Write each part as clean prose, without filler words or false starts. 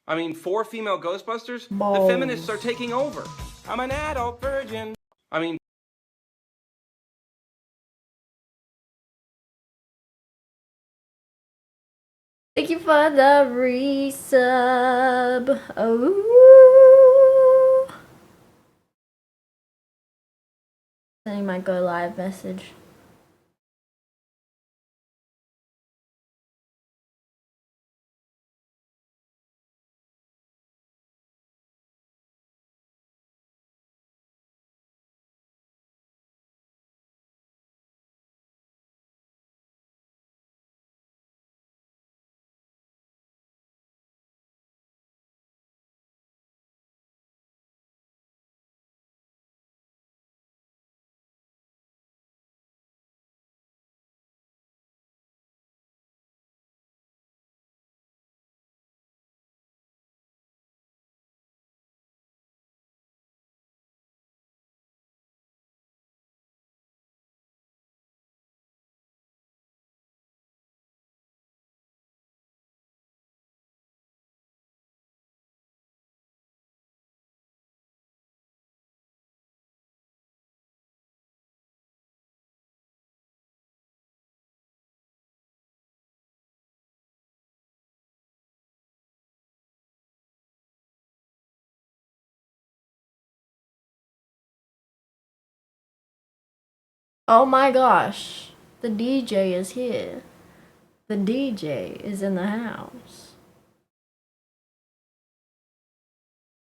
I mean, 4 female Ghostbusters? The Balls. feminists are taking over. I'm an adult virgin. I mean... Thank you for the resub. Oh. Sending my go live message. Oh my gosh. The DJ is here. The DJ is in the house.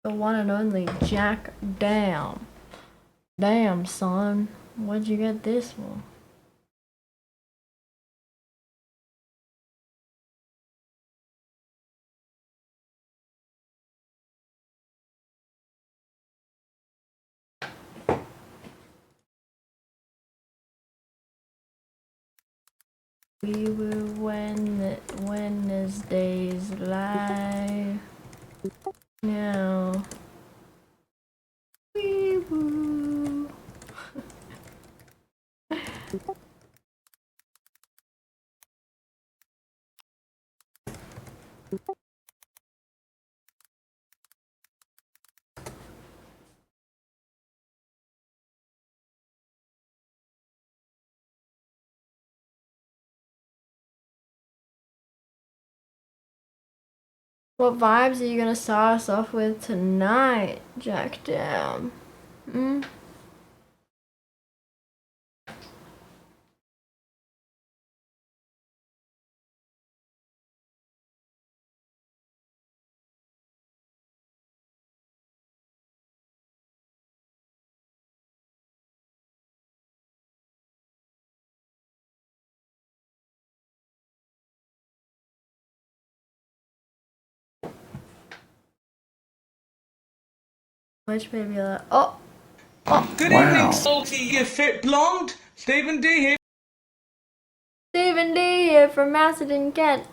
The one and only Jack Damn. Damn, son. Where'd you get this one? We will Wednesdays live now. We will. What vibes are you gonna start us off with tonight, Jack Damn? Which baby? Oh! Good evening, salty, you fit blonde. Stephen D here. Stephen D here from Macedon, Kent.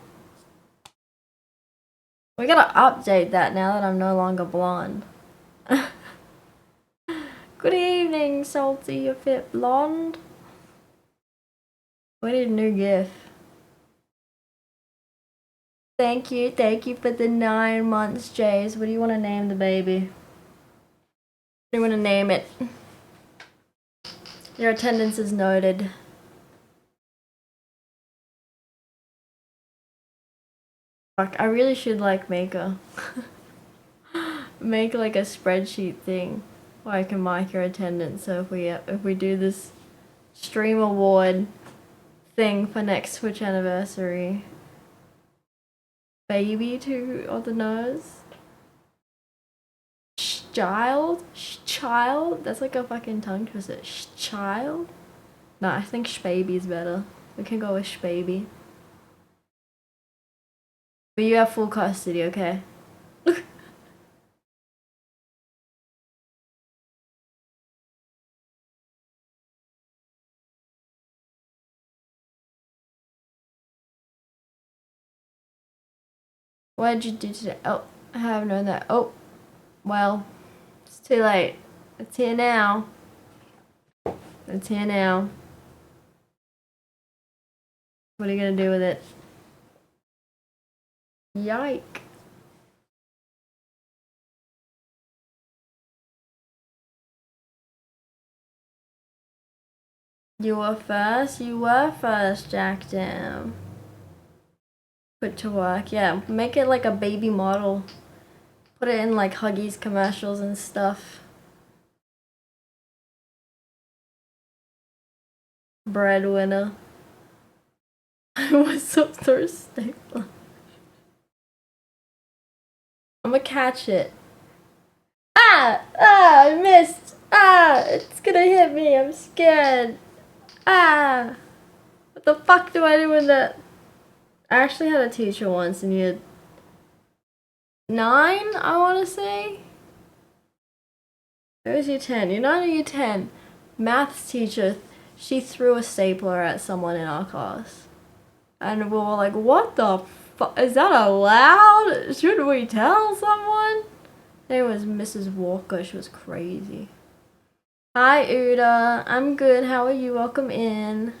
We gotta update that now that I'm no longer blonde. Good evening, salty, you fit blonde. We need a new gif. Thank you for the 9 months, Jays. What do you want to name the baby? What do you want to name it? Your attendance is noted. Fuck, I really should like make like a spreadsheet thing where I can mark your attendance. So if we do this stream award thing for next Twitch anniversary, baby to on the nose. Child? That's like a fucking tongue twister. Child? Nah, I think Shbaby's better. We can go with Shbaby. But you have full custody, okay? What did you do today? Oh, I have known that. Oh, well, it's too late. It's here now. It's here now. What are you gonna do with it? Yike. You were first? You were first, Jack Dam. Put to work, yeah. Make it like a baby model. Put it in like Huggies commercials and stuff. Breadwinner. What's up, Thursday? I'm gonna catch it. Ah! Ah! I missed! Ah! It's gonna hit me. I'm scared. Ah! What the fuck do I do with that? I actually had a teacher once in year 9, I want to say. It was year 10. Year 9 or year 10. Maths teacher, she threw a stapler at someone in our class. And we were like, what the fuck? Is that allowed? Should we tell someone? It was Mrs. Walker. She was crazy. Hi, Uda. I'm good. How are you? Welcome in.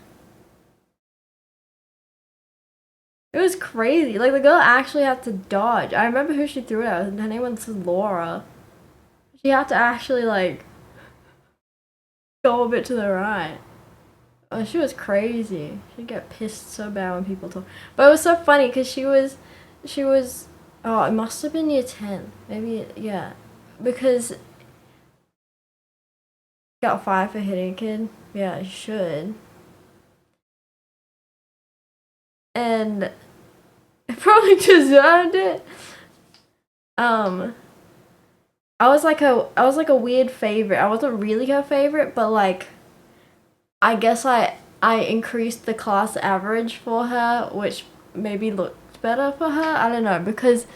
It was crazy. Like, the girl actually had to dodge. I remember who she threw it at. Her name was Laura. She had to actually, like, go a bit to the right. Oh, she was crazy. She'd get pissed so bad when people talk. But it was so funny because she was, oh, it must have been year 10. Maybe, yeah. Because got fired for hitting a kid. Yeah, I should. And I probably deserved it. I was like a weird favorite. I wasn't really her favorite, but like I guess I increased the class average for her, which maybe looked better for her. I don't know, because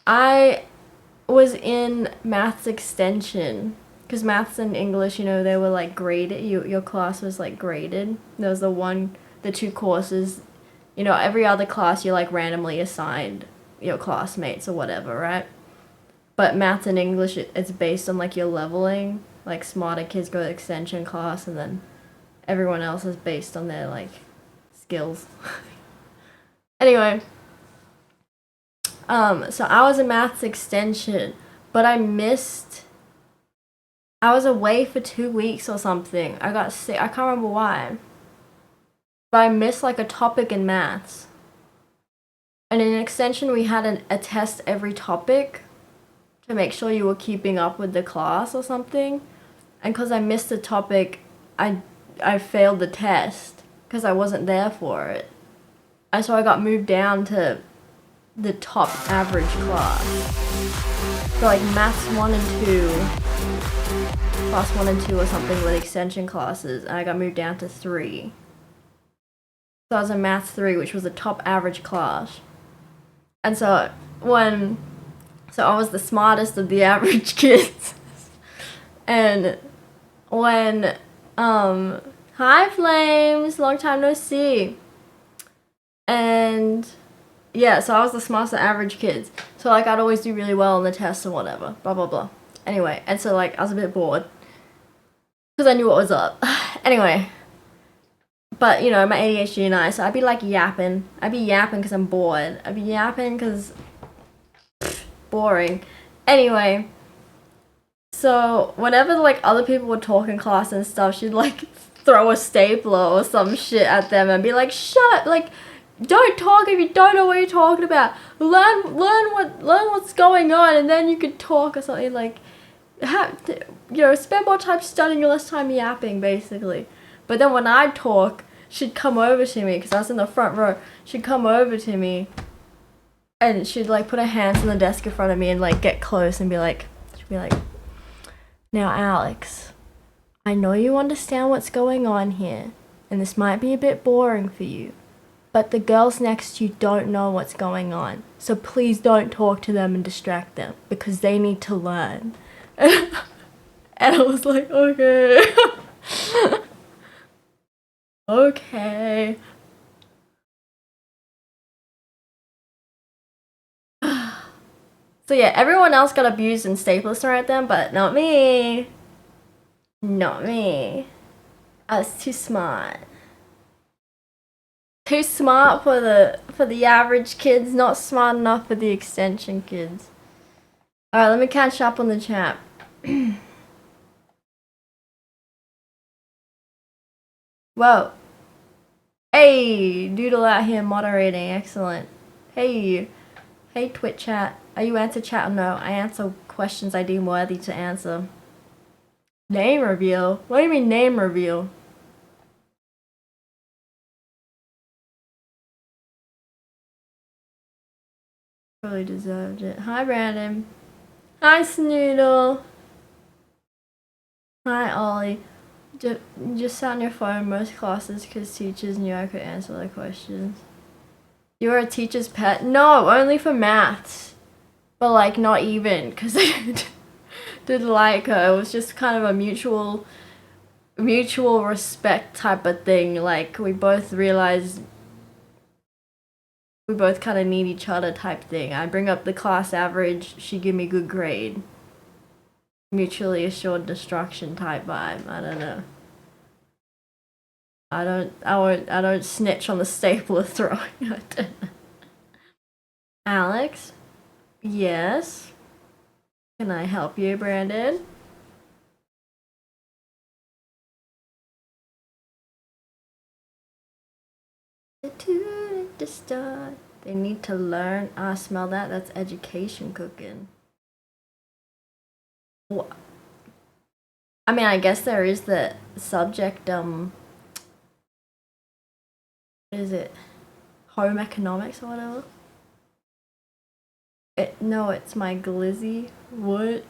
I was in maths extension, because maths and English, you know, they were like graded. Your class was like graded. There was the 2 courses. You know, every other class you're like randomly assigned your classmates or whatever, right? But maths and English, it's based on like your leveling. Like smarter kids go to extension class, and then everyone else is based on their like skills. Anyway, so I was in maths extension, but I was away for 2 weeks or something. I got sick. I can't remember why. But I missed like a topic in maths. And in extension, we had a test every topic to make sure you were keeping up with the class or something. And because I missed the topic, I failed the test because I wasn't there for it. And so I got moved down to the top average class. So like maths 1 and 2, class 1 and 2 or something with extension classes, and I got moved down to 3. So I was in maths 3, which was the top average class. And so I was the smartest of the average kids. And when, hi Flames, long time no see. And yeah, so I was the smartest of average kids. So like I'd always do really well on the tests and whatever, blah blah blah. Anyway, and so like I was a bit bored because I knew what was up. Anyway. But, you know, my ADHD and so I'd be, like, yapping. I'd be yapping because I'm bored. I'd be yapping because... boring. Anyway. So, whenever, like, other people would talk in class and stuff, she'd, like, throw a stapler or some shit at them and be like, shut up! Like, don't talk if you don't know what you're talking about. Learn what's going on and then you can talk or something. Like, spend more time studying, less time yapping, basically. But then when I'd talk, she'd come over to me, because I was in the front row. She'd come over to me, and she'd, like, put her hands on the desk in front of me and, like, get close and she'd be like, now, Alex, I know you understand what's going on here, and this might be a bit boring for you, but the girls next to you don't know what's going on, so please don't talk to them and distract them, because they need to learn. And I was like, okay. Okay. So yeah, everyone else got abused and Staples thrown at them, but not me. Not me. I was too smart. Too smart for the average kids, not smart enough for the extension kids. Alright, let me catch up on the chat. Whoa. Hey, Doodle out here moderating, excellent. Hey, hey Twitch chat. Are you answer chat or no? I answer questions I deem worthy to answer. Name reveal? What do you mean name reveal? Really deserved it. Hi Brandon. Hi Snoodle. Hi Ollie. Just sat on your phone most classes because teachers knew I could answer their questions. You were a teacher's pet? No, only for maths. But like not even, because I didn't like her. It was just kind of a mutual respect type of thing. Like we both realized we both kind of need each other type thing. I bring up the class average, she give me good grade. Mutually assured destruction type vibe. I don't know. I don't snitch on the stapler throwing. Alex? Yes? Can I help you, Brandon? To start. They need to learn. Ah, smell that? That's education cooking. Well, I mean, I guess there is the subject, what is it? Home economics or whatever? No, it's my glizzy. What?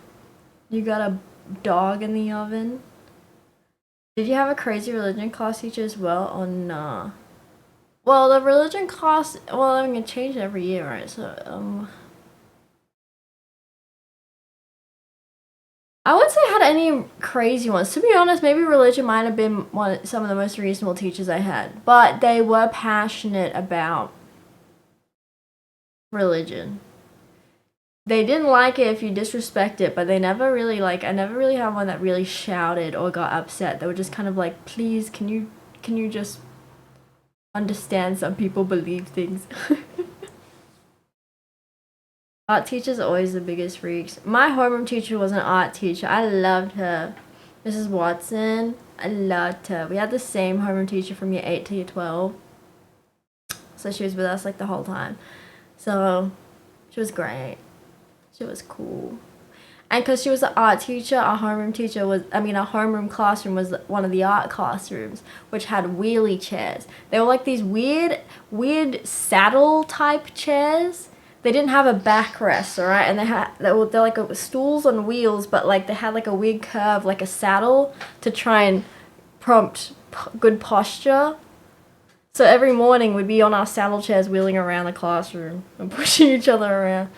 You got a dog in the oven? Did you have a crazy religion class teacher as well or nah? Well, the religion class, well, I'm gonna change it every year, right? So, I wouldn't say I had any crazy ones. To be honest, maybe religion might have been some of the most reasonable teachers I had. But they were passionate about religion. They didn't like it if you disrespect it, but they never really, I never really had one that really shouted or got upset. They were just kind of like, please, can you just understand some people believe things? Art teachers are always the biggest freaks. My homeroom teacher was an art teacher. I loved her. Mrs. Watson. I loved her. We had the same homeroom teacher from year 8 to year 12. So she was with us like the whole time. So she was great. She was cool. And because she was an art teacher, our homeroom classroom was one of the art classrooms, which had wheelie chairs. They were like these weird saddle type chairs. They didn't have a backrest, alright? And they're like stools on wheels, but like they had like a weird curve, like a saddle, to try and prompt good posture. So every morning we'd be on our saddle chairs wheeling around the classroom and pushing each other around.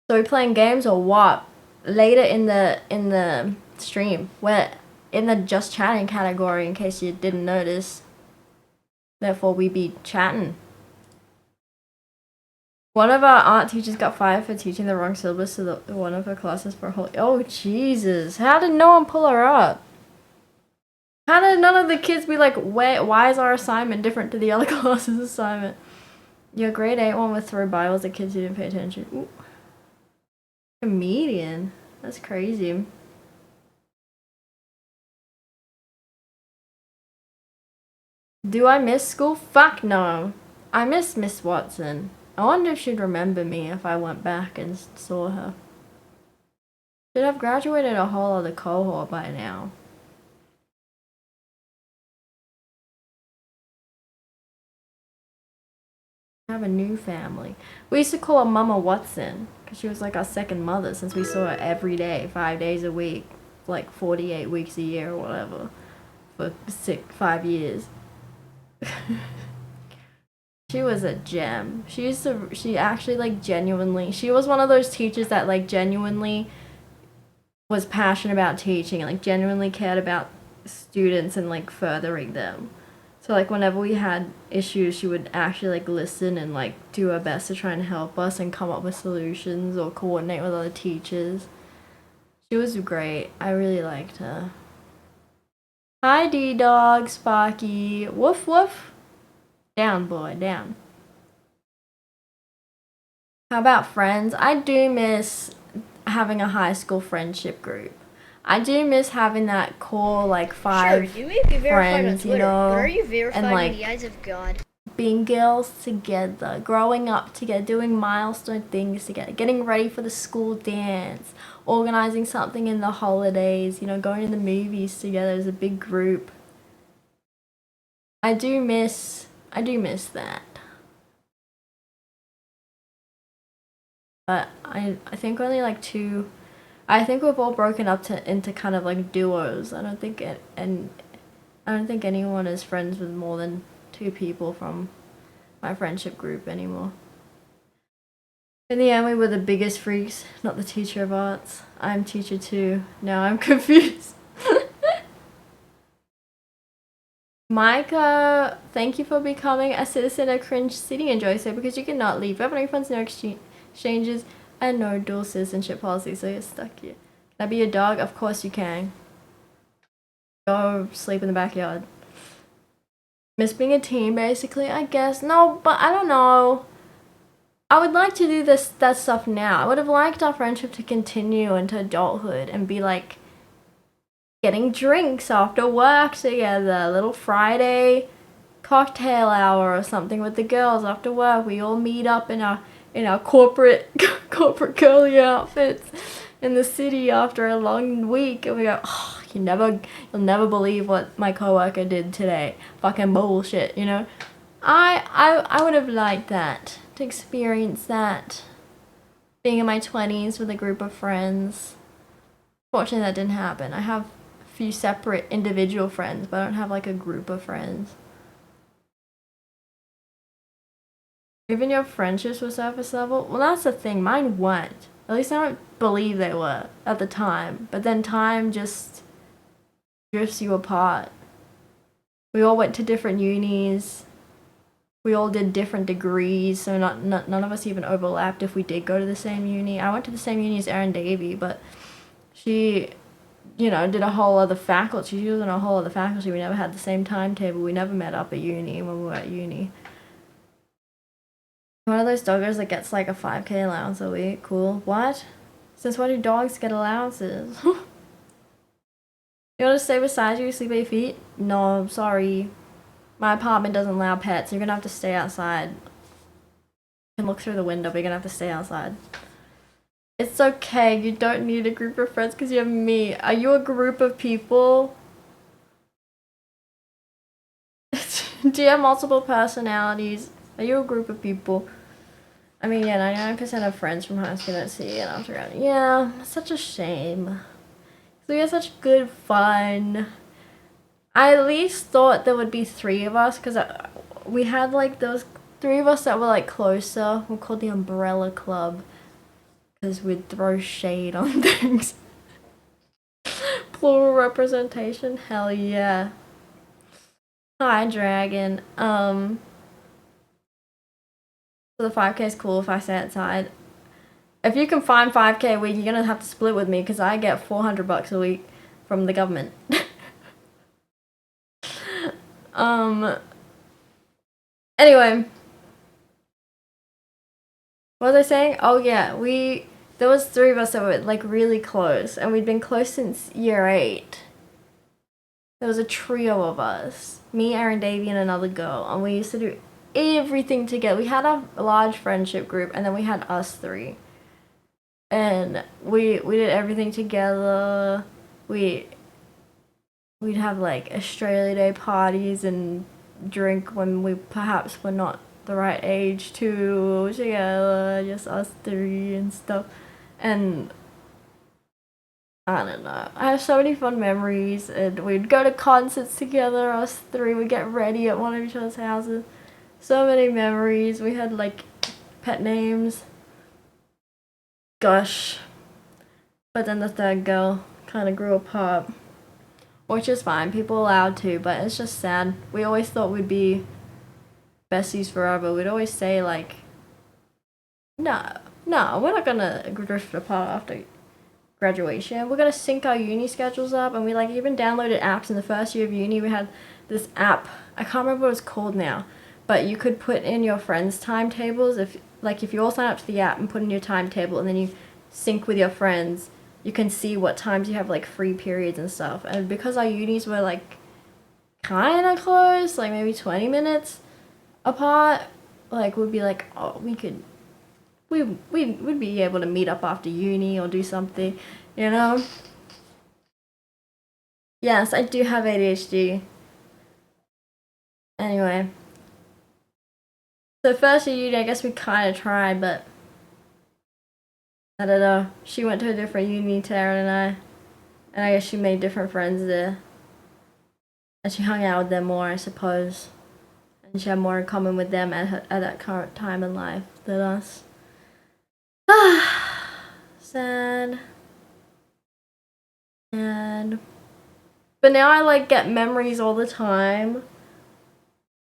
So we're playing games or what? Later in the stream, we're in the just chatting category in case you didn't notice. Therefore, we be chatting. One of our art teachers got fired for teaching the wrong syllabus to one of her classes for a whole... Oh, Jesus. How did no one pull her up? How did none of the kids be like, why is our assignment different to the other class's assignment? Your grade 8 one with throw Bibles at kids who didn't pay attention. Ooh. Comedian? That's crazy. Do I miss school? Fuck no. I miss Miss Watson. I wonder if she'd remember me if I went back and saw her. Should have graduated a whole other cohort by now. I have a new family. We used to call her Mama Watson because she was like our second mother since we saw her every day, 5 days a week, like 48 weeks a year or whatever, for 5 years. She was a gem. She actually like genuinely, she was one of those teachers that like genuinely was passionate about teaching and like genuinely cared about students and like furthering them. So like whenever we had issues, she would actually like listen and like do her best to try and help us and come up with solutions or coordinate with other teachers. She was great. I really liked her. Hi D-Dog, Sparky. Woof woof. Down, boy, down. How about friends? I do miss having a high school friendship group. I do miss having that core like five Sure, you may be verified friends, on Twitter, you know, but are you verified and like in the eyes of God? being girls together, growing up together, doing milestone things together, getting ready for the school dance, organizing something in the holidays, you know, going to the movies together as a big group. I do miss that. But I think only like two. I think we've all broken up into kind of like duos. I don't think I don't think anyone is friends with more than 2 people from my friendship group anymore. In the end, we were the biggest freaks, not the teacher of arts. I'm teacher 2. Now I'm confused. Micah, thank you for becoming a citizen of Cringe City. Enjoy so because you cannot leave. We have no refunds, no exchanges, and no dual citizenship policy, so you're stuck here. Can I be your dog? Of course you can. Go sleep in the backyard. Miss being a teen, basically, I guess. No, but I don't know. I would like to do that stuff now. I would have liked our friendship to continue into adulthood and be like getting drinks after work together, a little Friday cocktail hour or something with the girls after work. We all meet up in our corporate girly outfits in the city after a long week, and we go, oh, you'll never believe what my coworker did today. Fucking bullshit, you know. I would have liked that, to experience that, being in my 20s with a group of friends. Fortunately, that didn't happen. I have a few separate individual friends, but I don't have like a group of friends. Even your friendships were surface level? Well, that's the thing. Mine weren't. At least I don't believe they were at the time. But then time just drifts you apart. We all went to different unis. We all did different degrees, so none of us even overlapped if we did go to the same uni. I went to the same uni as Erin Davey, but she, you know, did a whole other faculty. She was in a whole other faculty. We never had the same timetable. We never met up at uni when we were at uni. One of those doggers that gets like a 5K allowance a week. Cool. What? Since when do dogs get allowances? You want to stay beside you, sleep at your feet? No, sorry. My apartment doesn't allow pets. You're gonna have to stay outside. You can look through the window, but you're gonna have to stay outside. It's okay. You don't need a group of friends because you have me. Are you a group of people? Do you have multiple personalities? Are you a group of people? I mean, yeah, 99% of friends from high school don't see it after grad. Yeah, it's such a shame. So we had such good fun. I at least thought there would be 3 of us, because we had like those 3 of us that were like closer. We're called the Umbrella Club, because we'd throw shade on things. Plural representation, hell yeah. Hi, Dragon. So the 5K is cool if I stay outside. If you can find 5K a week, you're gonna have to split with me because I get $400 a week from the government. Anyway. What was I saying? Oh yeah, there was 3 of us that were like really close, and we'd been close since year 8. There was a trio of us. Me, Erin Davey, and another girl, and we used to do everything together. We had a large friendship group, and then we had us 3. And we did everything together. We'd have like Australia Day parties and drink when we perhaps were not the right age to together, just us 3 and stuff. And I don't know. I have so many fun memories, and we'd go to concerts together, us 3 would get ready at one of each other's houses. So many memories. We had like pet names. Gosh. But then the 3rd girl kind of grew apart. which is fine. People allowed to, but it's just sad. We always thought we'd be besties forever. We'd always say like, no, we're not gonna drift apart after graduation. We're gonna sync our uni schedules up, and we like even downloaded apps in the first year of uni. We had this app. I can't remember what it's called now, but you could put in your friends' timetables. If you all sign up to the app and put in your timetable, and then you sync with your friends, you can see what times you have like free periods and stuff. And because our unis were like kind of close, like maybe 20 minutes apart, like we'd be like, oh, we'd be able to meet up after uni or do something, you know? Yes, I do have ADHD. Anyway. So first year uni, I guess we kind of tried, but I don't know. She went to a different uni, Tara and I guess she made different friends there. And she hung out with them more, I suppose. And she had more in common with them at that current time in life than us. Sad. But now I like get memories all the time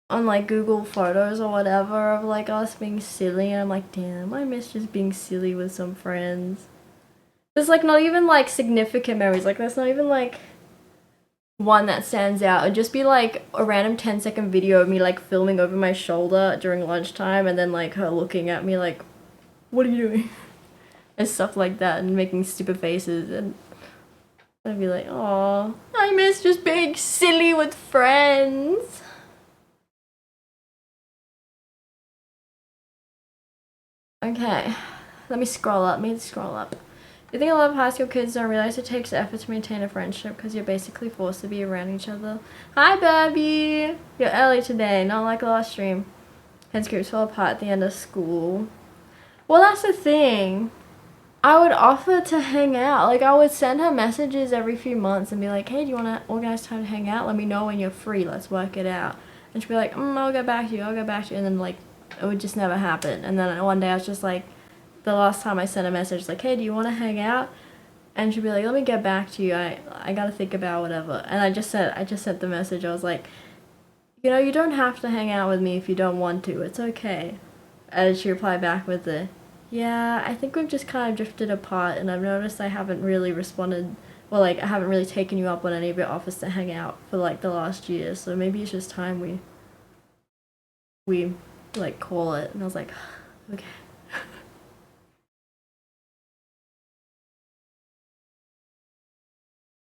on like Google Photos or whatever of like us being silly, and I'm like, damn, I miss just being silly with some friends. There's like not even like significant memories, like there's not even like one that stands out. It'd just be like a random 10-second video of me like filming over my shoulder during lunchtime, and then like her looking at me like, what are you doing? And stuff like that, and making stupid faces, and I'd be like, oh, I miss just being silly with friends. Okay, let me scroll up. You think a lot of high school kids don't realize it takes effort to maintain a friendship because you're basically forced to be around each other? Hi, Babby! You're early today, not like last stream. Hence groups fall apart at the end of school. Well, that's the thing. I would offer to hang out. Like, I would send her messages every few months and be like, hey, do you want to organize time to hang out? Let me know when you're free. Let's work it out. And she'd be like, I'll get back to you. And then, like, it would just never happen. And then one day I was just like, the last time I sent a message, like, hey, do you want to hang out? And she'd be like, let me get back to you. I got to think about whatever. And I just sent the message. I was like, you know, you don't have to hang out with me if you don't want to. It's okay. And she replied back with the, yeah, I think we've just kind of drifted apart, and I've noticed I haven't really responded, well, like, I haven't really taken you up on any of your offers to hang out for, like, the last year, so maybe it's just time we like, call it. And I was like, okay.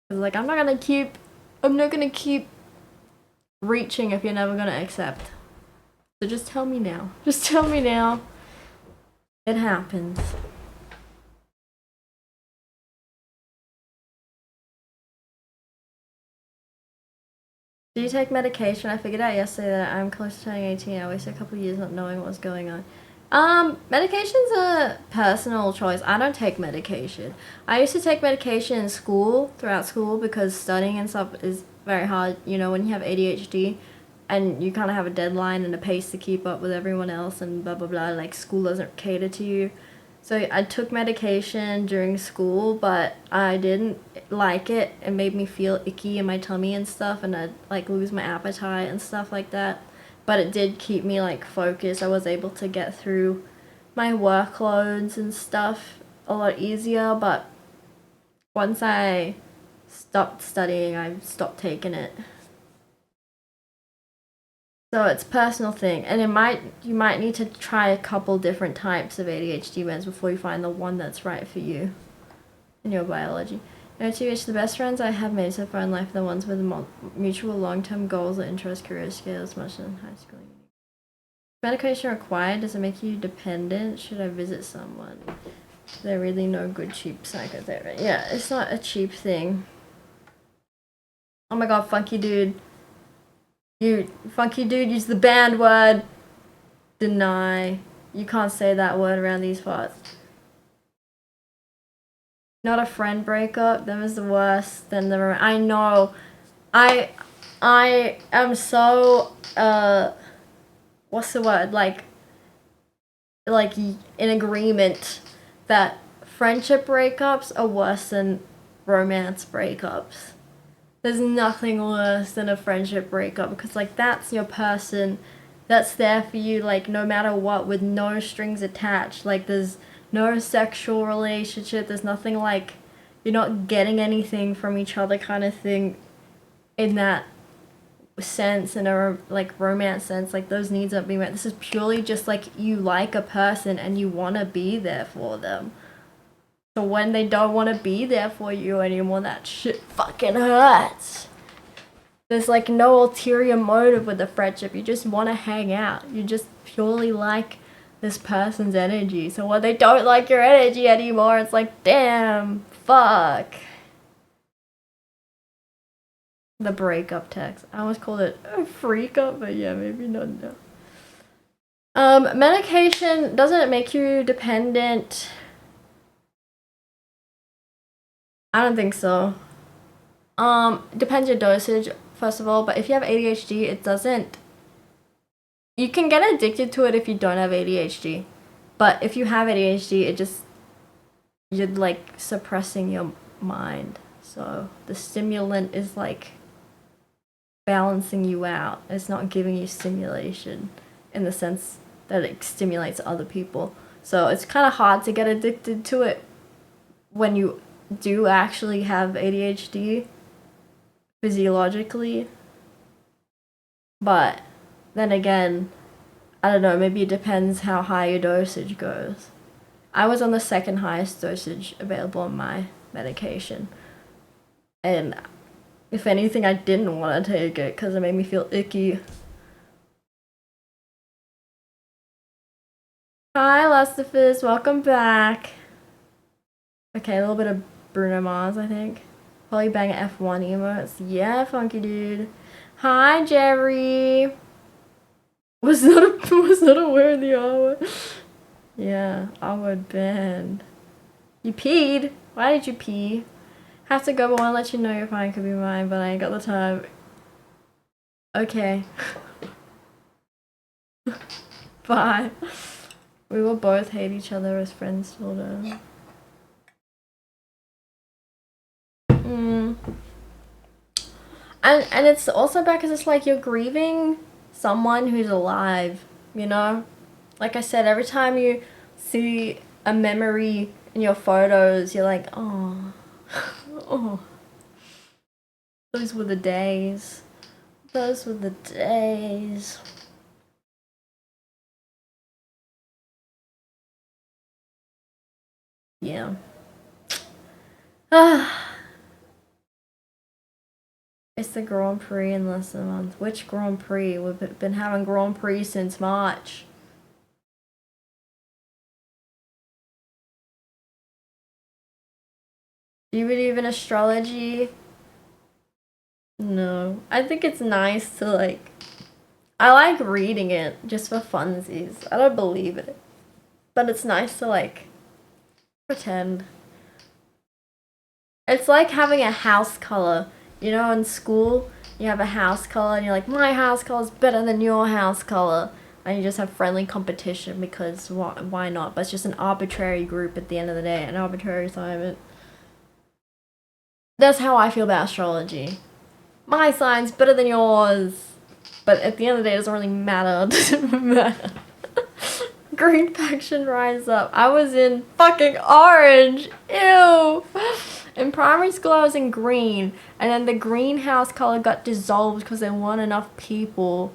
I was like, I'm not gonna keep reaching if you're never gonna accept. So just tell me now. It happens. Do you take medication? I figured out yesterday that I'm close to turning 18. I wasted a couple of years not knowing what was going on. Medication's a personal choice. I don't take medication. I used to take medication in school, throughout school, because studying and stuff is very hard. You know, when you have ADHD and you kind of have a deadline and a pace to keep up with everyone else and blah, blah, blah, like school doesn't cater to you. So I took medication during school, but I didn't like it. It made me feel icky in my tummy and stuff, and I'd like lose my appetite and stuff like that. But it did keep me like focused. I was able to get through my workloads and stuff a lot easier, but once I stopped studying, I stopped taking it. So it's a personal thing, and you might need to try a couple different types of ADHD meds before you find the one that's right for you in your biology. TBH, the best friends I have made so far in life are the ones with mutual long-term goals or interest, career scales, much in high school. Medication required? Does it make you dependent? Should I visit someone? Is there really no good cheap psychotherapy? Yeah, it's not a cheap thing. Oh my god, Funky Dude. Funky Dude, use the banned word. Deny. You can't say that word around these parts. Not a friend breakup. Them is the worst. Then I know. I am so what's the word? Like in agreement that friendship breakups are worse than romance breakups. There's nothing worse than a friendship breakup because like that's your person that's there for you like no matter what with no strings attached. Like there's no sexual relationship. There's nothing like you're not getting anything from each other kind of thing in that sense in a like romance sense. Like those needs aren't being met. This is purely just like you like a person and you want to be there for them. So when they don't want to be there for you anymore, that shit fucking hurts. There's like no ulterior motive with the friendship. You just want to hang out. You just purely like this person's energy. So when they don't like your energy anymore, it's like, damn, fuck. The breakup text. I almost called it a freak up, but yeah, maybe not. No. Medication, doesn't it make you dependent? I don't think so. Depends your dosage, first of all, but if you have ADHD, it doesn't. You can get addicted to it if you don't have ADHD. But if you have ADHD, it just, you're like suppressing your mind. So the stimulant is like balancing you out. It's not giving you stimulation in the sense that it stimulates other people. So it's kind of hard to get addicted to it when you do actually have ADHD physiologically. But then again, I don't know, maybe it depends how high your dosage goes. I was on the second highest dosage available on my medication. And if anything, I didn't want to take it because it made me feel icky. Hi, Lustiphus, welcome back. Okay, a little bit of Bruno Mars, I think. Probably bang F1 emotes. Yeah, funky dude. Hi, Jerry. Was not aware of the R word. Yeah, R word banned. You peed? Why did you pee? Have to go, but wanna let you know you're fine, could be mine, but I ain't got the time. Okay. Bye. We will both hate each other as friends, sort of. And it's also bad because it's like you're grieving someone who's alive, you know? Like I said, every time you see a memory in your photos, you're like, oh, oh. Those were the days. Those were the days. Yeah. It's the Grand Prix in less than a month. Which Grand Prix? We've been having Grand Prix since March. Do you believe in astrology? No. I think it's nice to like... I like reading it just for funsies. I don't believe it. But it's nice to like... pretend. It's like having a house color. You know, in school, you have a house color and you're like, my house color is better than your house color. And you just have friendly competition because why not? But it's just an arbitrary group at the end of the day, an arbitrary assignment. That's how I feel about astrology. My sign's better than yours. But at the end of the day, it doesn't really matter. It doesn't matter. Green faction rise up. I was in fucking orange. Ew. In primary school, I was in green, and then the greenhouse color got dissolved because there weren't enough people,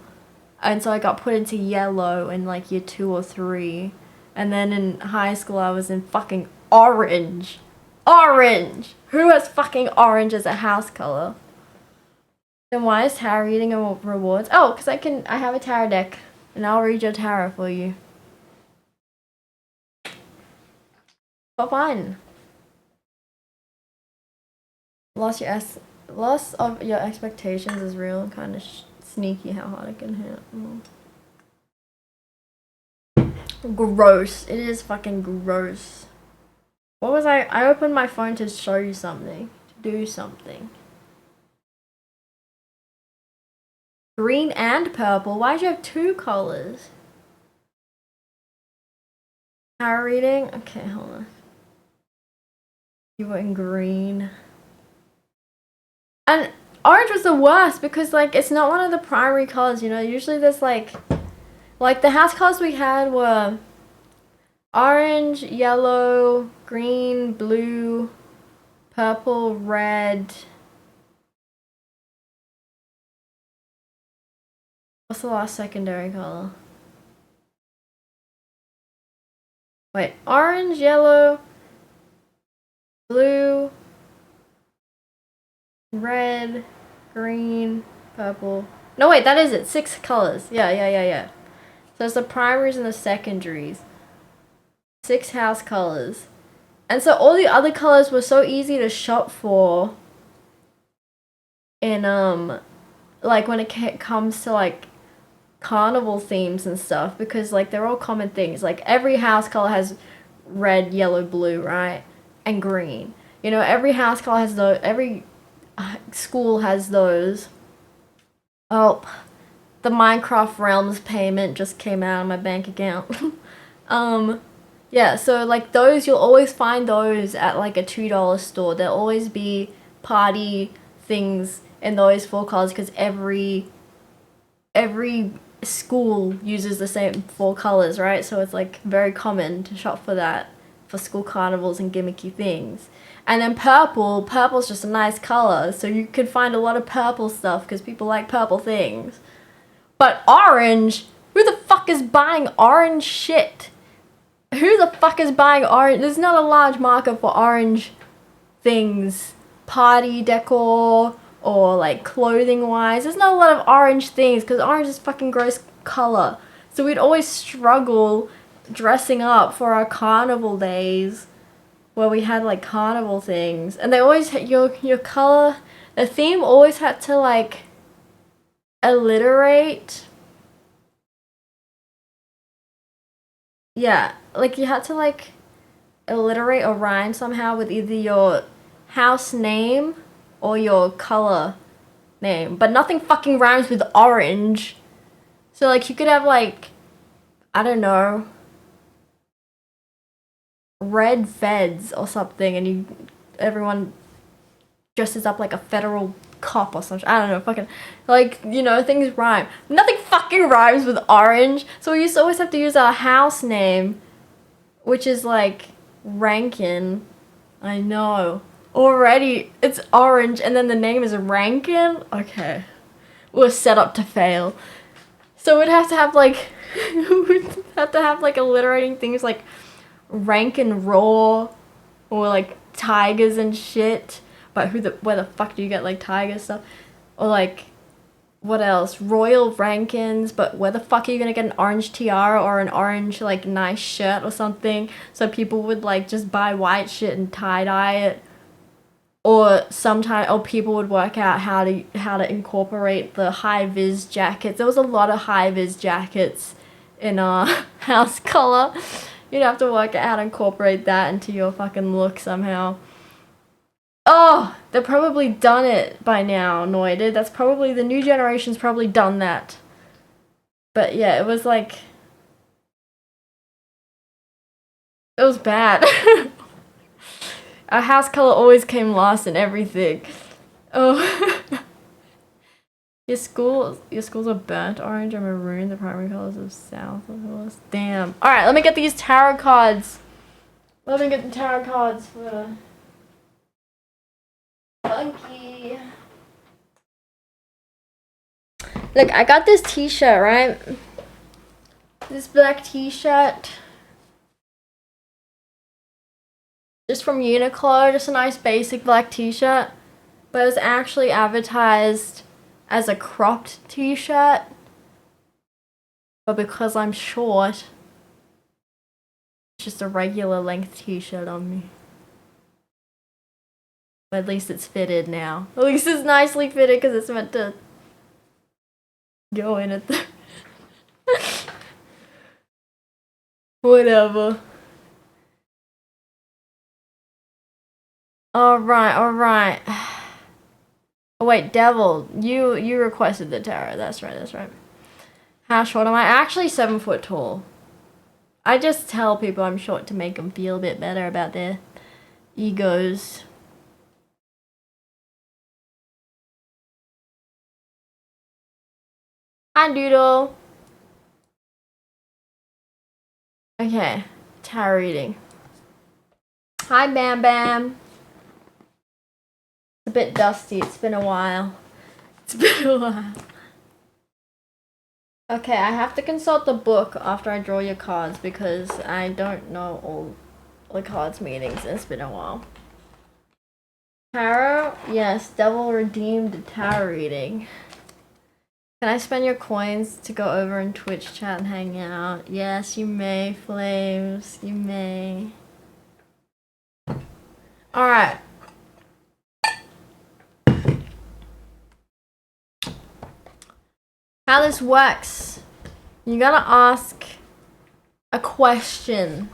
and so I got put into yellow in like year 2 or 3, and then in high school, I was in fucking orange. Orange! Who has fucking orange as a house color? Then why is tarot reading a rewards? Oh, because I have a tarot deck, and I'll read your tarot for you. For fun. Loss of your expectations is real. Kind of sneaky how hard it can hit. Gross. It is fucking gross. What was I opened my phone to show you something. To do something. Green and purple. Why'd you have 2 colors? Tarot reading? Okay, hold on. You were in green. And orange was the worst because like it's not one of the primary colors, you know. Usually there's like the house colors we had were orange, yellow, green, blue, purple, red. What's the last secondary color? Wait, orange, yellow, blue, red, green, purple. No, wait, that is it. 6 colors. Yeah. So it's the primaries and the secondaries. 6 house colors. And so all the other colors were so easy to shop for in, like when it comes to like carnival themes and stuff, because like they're all common things. Like every house color has red, yellow, blue, right? And green. You know, every house color has those, every school has those. Oh, the Minecraft Realms payment just came out of my bank account. Yeah, so like those, you'll always find those at like a $2 store. There'll always be party things in those 4 colors because every school uses the same 4 colors, right? So it's like very common to shop for that for school carnivals and gimmicky things. And then purple's just a nice color, so you can find a lot of purple stuff because people like purple things. But orange, who the fuck is buying orange shit? Who the fuck is buying orange? There's not a large market for orange things, party decor or like clothing wise. There's not a lot of orange things because orange is fucking gross color. So we'd always struggle dressing up for our carnival days where we had like carnival things, and they always had your color, the theme always had to like alliterate. Yeah, like you had to like alliterate or rhyme somehow with either your house name or your color name, but nothing fucking rhymes with orange. So like you could have like, I don't know, red feds or something, and everyone dresses up like a federal cop or something. I don't know, fucking, like, you know, things rhyme. Nothing fucking rhymes with orange. So we used to always have to use our house name, which is like Rankin. I know. Already it's orange and then the name is Rankin? Okay. We're set up to fail. So we'd have to have like alliterating things like Rankin Raw or like tigers and shit. But where the fuck do you get like tiger stuff? Or like, what else? Royal Rankins, but where the fuck are you gonna get an orange tiara or an orange like nice shirt or something? So people would like just buy white shit and tie-dye it. Or people would work out how to incorporate the high-vis jackets. There was a lot of high-vis jackets in our house color. You'd have to work out how to incorporate that into your fucking look somehow. Oh, they've probably done it by now, Noided. That's probably, the new generation's probably done that. But yeah, it was like, it was bad. Our house color always came last in everything. Oh. Your schools are burnt orange or maroon, the primary colors of south of course. Damn. Alright, let me get these tarot cards. Let me get the tarot cards for Funky. Look, I got this t-shirt, right? This black t-shirt. Just from Uniqlo, just a nice basic black t-shirt. But it was actually advertised as a cropped t-shirt. But because I'm short, it's just a regular length t-shirt on me. But at least it's fitted now. At least it's nicely fitted because it's meant to go in at the... Whatever. Alright. Oh wait, Devil, you requested the tarot. That's right. How short am I? Actually 7 foot tall. I just tell people I'm short to make them feel a bit better about their egos. Hi, Doodle. Okay, tarot reading. Hi, Bam Bam. It's a bit dusty. It's been a while. It's been a while. Okay, I have to consult the book after I draw your cards because I don't know all the cards meanings. It's been a while. Tarot? Yes, Devil Redeemed tarot reading. Can I spend your coins to go over in Twitch chat and hang out? Yes, you may, Flames. You may. Alright. How this works. You gotta ask a question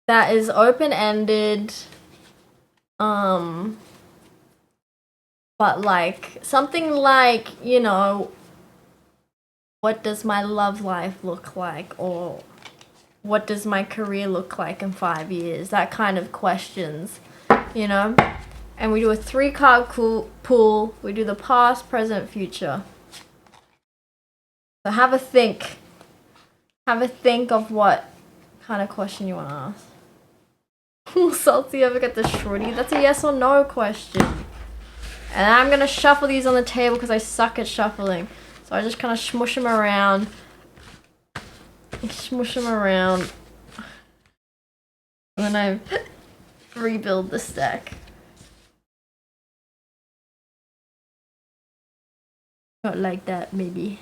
that is open-ended. But like something like, you know, what does my love life look like, or what does my career look like in 5 years? That kind of questions, you know? And we do a 3-card pool. We do the past, present, future. So have a think. Have a think of what kind of question you want to ask. Will Salty ever get the shorty? That's a yes or no question. And I'm gonna shuffle these on the table because I suck at shuffling. So I just kind of smush them around. Smush them around. And then I rebuild the stack. Not like that, maybe.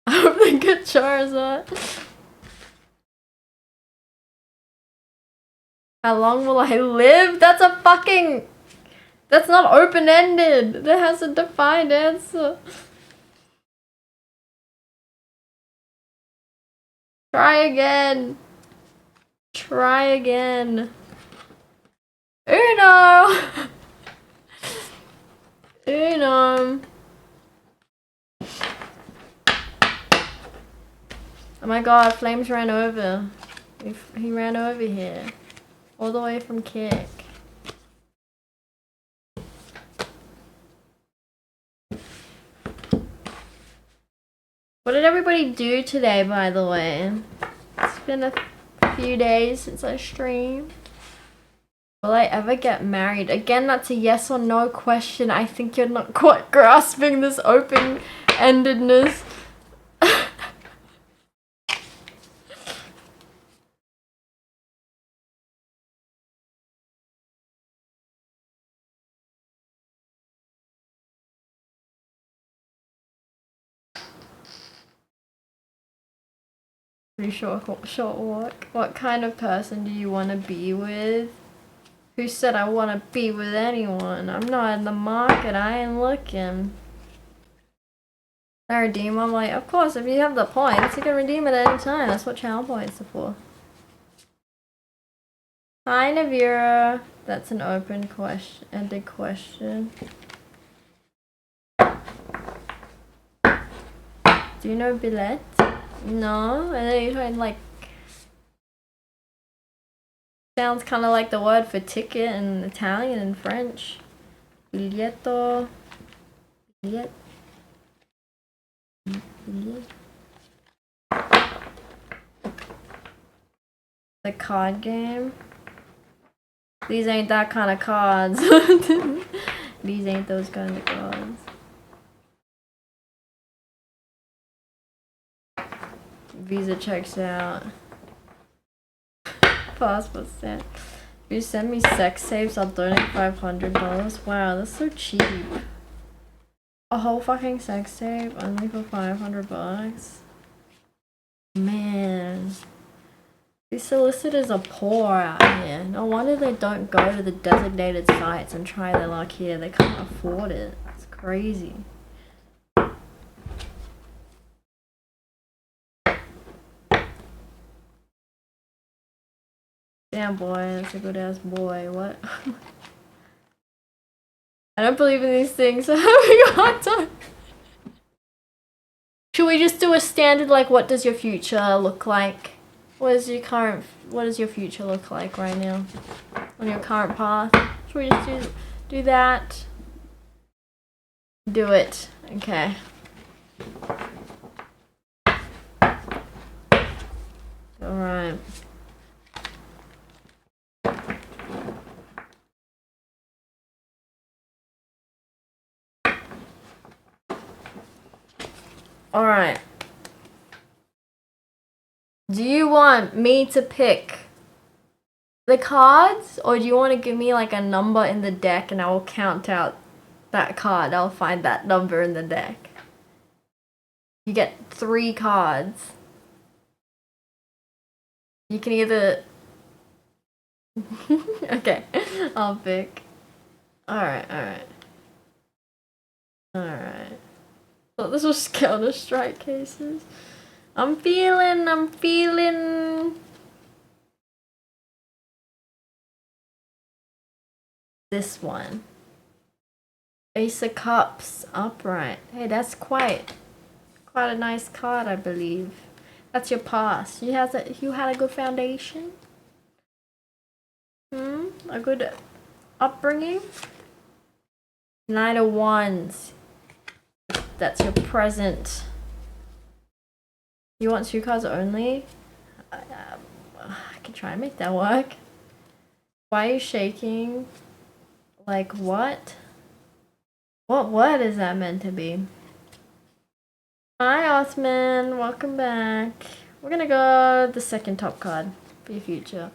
I don't think a Charizard. How long will I live? That's a fucking... That's not open-ended. That has a defined answer. Try again. Try again. Uno! Uno. Oh my god, Flames ran over. He ran over here. All the way from Kick. What did everybody do today, by the way? It's been a few days since I streamed. Will I ever get married? Again, that's a yes or no question. I think you're not quite grasping this open-endedness. Pretty short walk. What kind of person do you want to be with? Who said I want to be with anyone? I'm not in the market. I ain't looking. I redeem. I'm like, of course, if you have the points, you can redeem it at any time. That's what channel points are for. Hi, Navira. That's an open question, ended question. Do you know billet? No, and then you find like sounds kind of like the word for ticket in Italian and French. Biglietto. Billet. Billet. The card game. These ain't that kind of cards. These ain't those kind of cards. Visa checks out. Passport stamp. If you send me sex tapes, I'll donate $500. Wow, that's so cheap. A whole fucking sex tape only for $500. Man, these solicitors are poor out here. No wonder they don't go to the designated sites and try their luck here. They can't afford it. It's crazy. Damn boy, that's a good ass boy. What? I don't believe in these things. I'm having a hard time. Should we just do a standard like what does your future look like? What does your future look like right now? On your current path? Should we just do that? Do it. Okay. Alright. Alright. Do you want me to pick the cards, or do you want to give me like a number in the deck and I will count out that card? I'll find that number in the deck. You get 3 cards. You can either... Okay, I'll pick. Alright. Thought this was Counter-Strike cases. I'm feeling this one. Ace of Cups upright. Hey, that's quite a nice card, I believe. That's your past. You had a good foundation. A good upbringing. Knight of Wands. That's your present. You want 2 cards only? I can try and make that work. Why are you shaking? Like what? What word is that meant to be? Hi Osman, welcome back. We're gonna go the second top card for your future.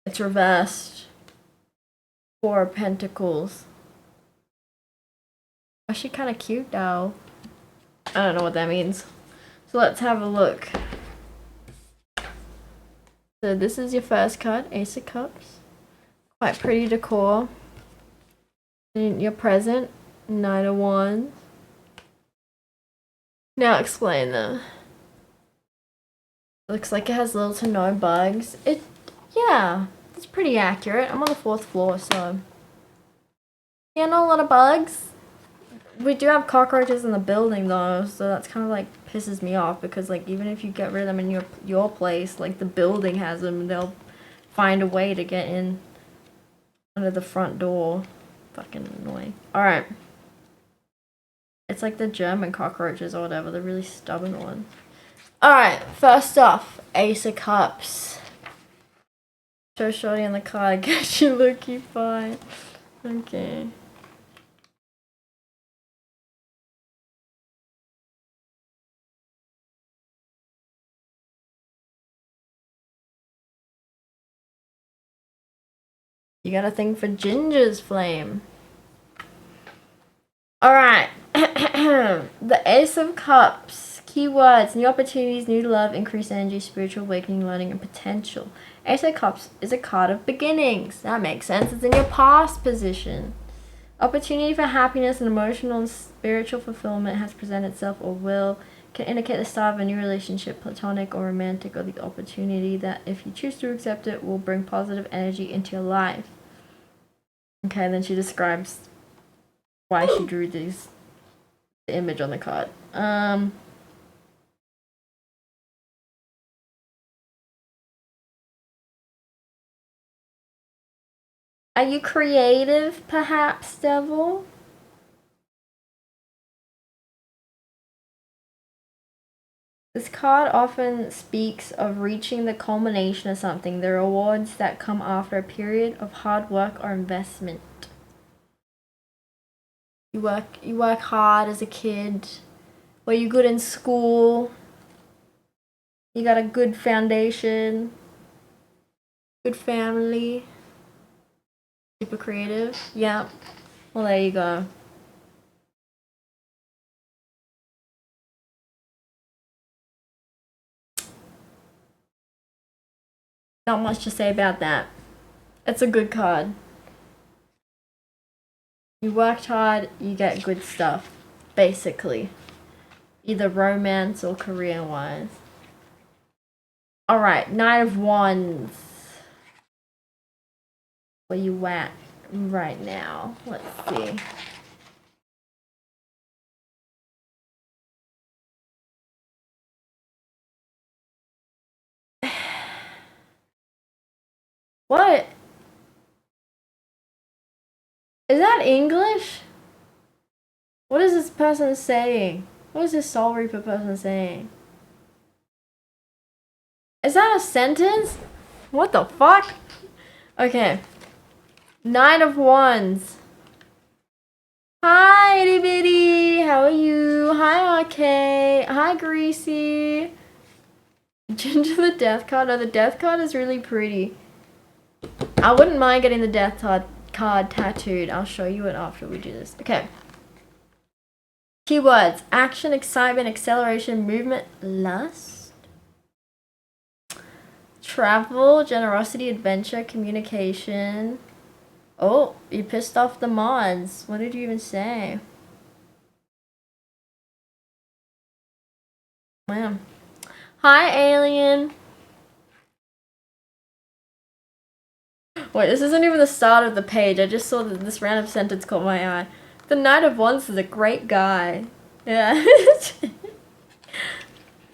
It's reversed. 4 of Pentacles. Oh, she kind of cute though. I don't know what that means. So let's have a look. So this is your first card, Ace of Cups. Quite pretty decor. And your present, Knight of Wands. Now explain them. Looks like it has little to no bugs. Yeah, it's pretty accurate. I'm on the 4th floor, so yeah, not a lot of bugs. We do have cockroaches in the building though, so that's kind of like pisses me off, because like even if you get rid of them in your place, like the building has them and they'll find a way to get in under the front door. Fucking annoying. Alright. It's like the German cockroaches or whatever, the really stubborn ones. Alright, first off, Ace of Cups. Show Shorty on the card, get you looky fine. Okay. You got a thing for Ginger's Flame. Alright. The Ace of Cups. Keywords: new opportunities, new love, increased energy, spiritual awakening, learning, and potential. Ace of Cups is a card of beginnings. That makes sense. It's in your past position. Opportunity for happiness and emotional and spiritual fulfillment has presented itself or will. Can indicate the start of a new relationship, platonic or romantic, or the opportunity that, if you choose to accept it, will bring positive energy into your life. Okay, then she describes why she drew the image on the card. Are you creative, perhaps, Devil? This card often speaks of reaching the culmination of something, the rewards that come after a period of hard work or investment. You work hard as a kid. Were you good in school? You got a good foundation. Good family. Super creative. Yeah. Well, there you go. Not much to say about that. It's a good card. You worked hard, you get good stuff. Basically. Either romance or career-wise. Alright, Knight of Wands. Where you at right now? Let's see. What? Is that English? What is this person saying? What is this Soul Reaper person saying? Is that a sentence? What the fuck? Okay. Nine of Wands. Hi, itty bitty. How are you? Hi, RK. Hi, Greasy. Ginger the Death card. Oh, the Death card is really pretty. I wouldn't mind getting the Death card tattooed. I'll show you it after we do this. Okay. Keywords. Action, excitement, acceleration, movement, lust. Travel, generosity, adventure, communication. Oh, you pissed off the mods. What did you even say? Wow. Hi, alien. Wait, this isn't even the start of the page. I just saw that this random sentence caught my eye. The Knight of Wands is a great guy. Yeah.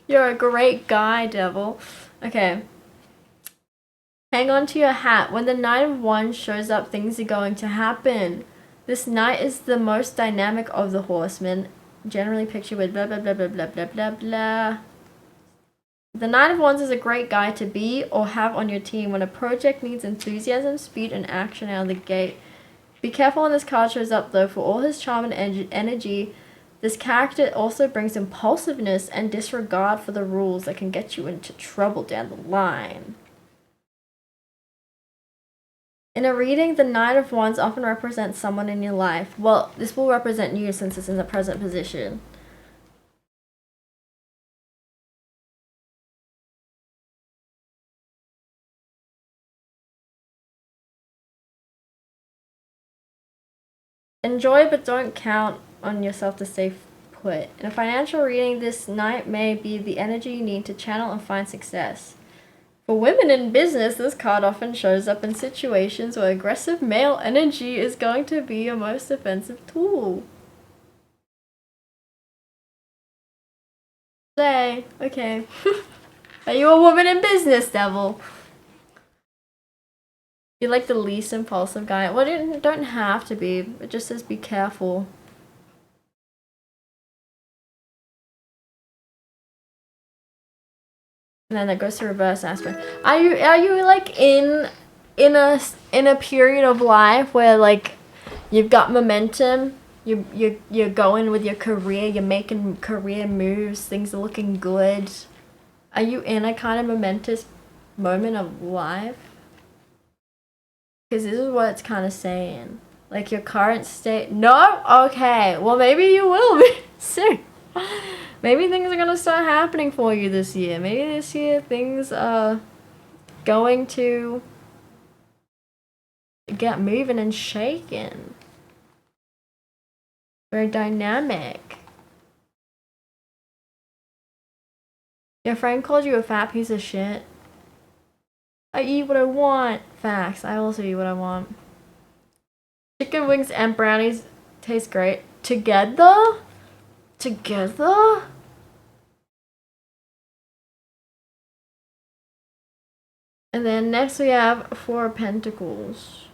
You're a great guy, devil. Okay. Hang on to your hat. When the Knight of Wands shows up, things are going to happen. This knight is the most dynamic of the horsemen, generally pictured with blah blah blah blah blah blah blah blah. The Knight of Wands is a great guy to be or have on your team when a project needs enthusiasm, speed, and action out of the gate. Be careful when this card shows up though, for all his charm and energy, this character also brings impulsiveness and disregard for the rules that can get you into trouble down the line. In a reading, the Knight of Wands often represents someone in your life. Well, this will represent you since it's in the present position. Enjoy, but don't count on yourself to stay put. In a financial reading, this night may be the energy you need to channel and find success. For women in business, this card often shows up in situations where aggressive male energy is going to be your most offensive tool. Say, okay. Are you a woman in business, devil? You're like the least impulsive guy. Well, you don't have to be. It just says be careful. And then it goes to reverse aspect. Are you like in a period of life where like you've got momentum, you're going with your career, you're making career moves, things are looking good. Are you in a kind of momentous moment of life? Because this is what it's kind of saying. Like your current state. No? Okay. Well, maybe you will be soon. Maybe things are going to start happening for you this year. Maybe this year things are going to get moving and shaking. Very dynamic. Your friend called you a fat piece of shit. I eat what I want. Facts. I also eat what I want. Chicken wings and brownies taste great. Together? Together? And then next we have Four of Pentacles.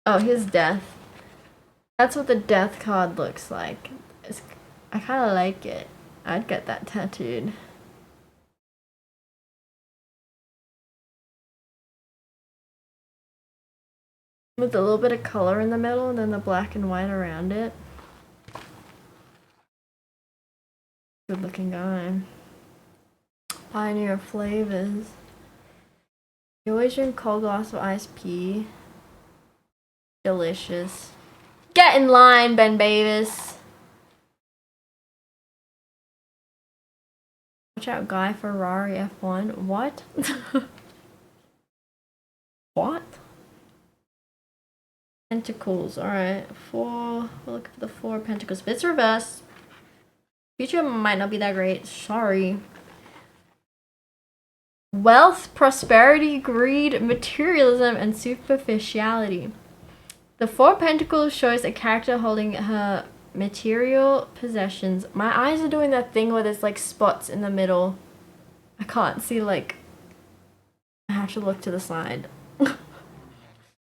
Oh, here's Death. That's what the Death card looks like. I kind of like it. I'd get that tattooed. With a little bit of color in the middle and then the black and white around it. Good looking guy. Pioneer of flavors. You always drink cold glass of iced tea. Delicious. Get in line, Ben Bavis. Watch out, Guy Ferrari F1. What? What? Pentacles. Alright. We'll look for the Four of Pentacles. But it's reversed. Future might not be that great. Sorry. Wealth, prosperity, greed, materialism, and superficiality. The Four of Pentacles shows a character holding her material possessions. My eyes are doing that thing where there's like spots in the middle. I can't see, like, I have to look to the side.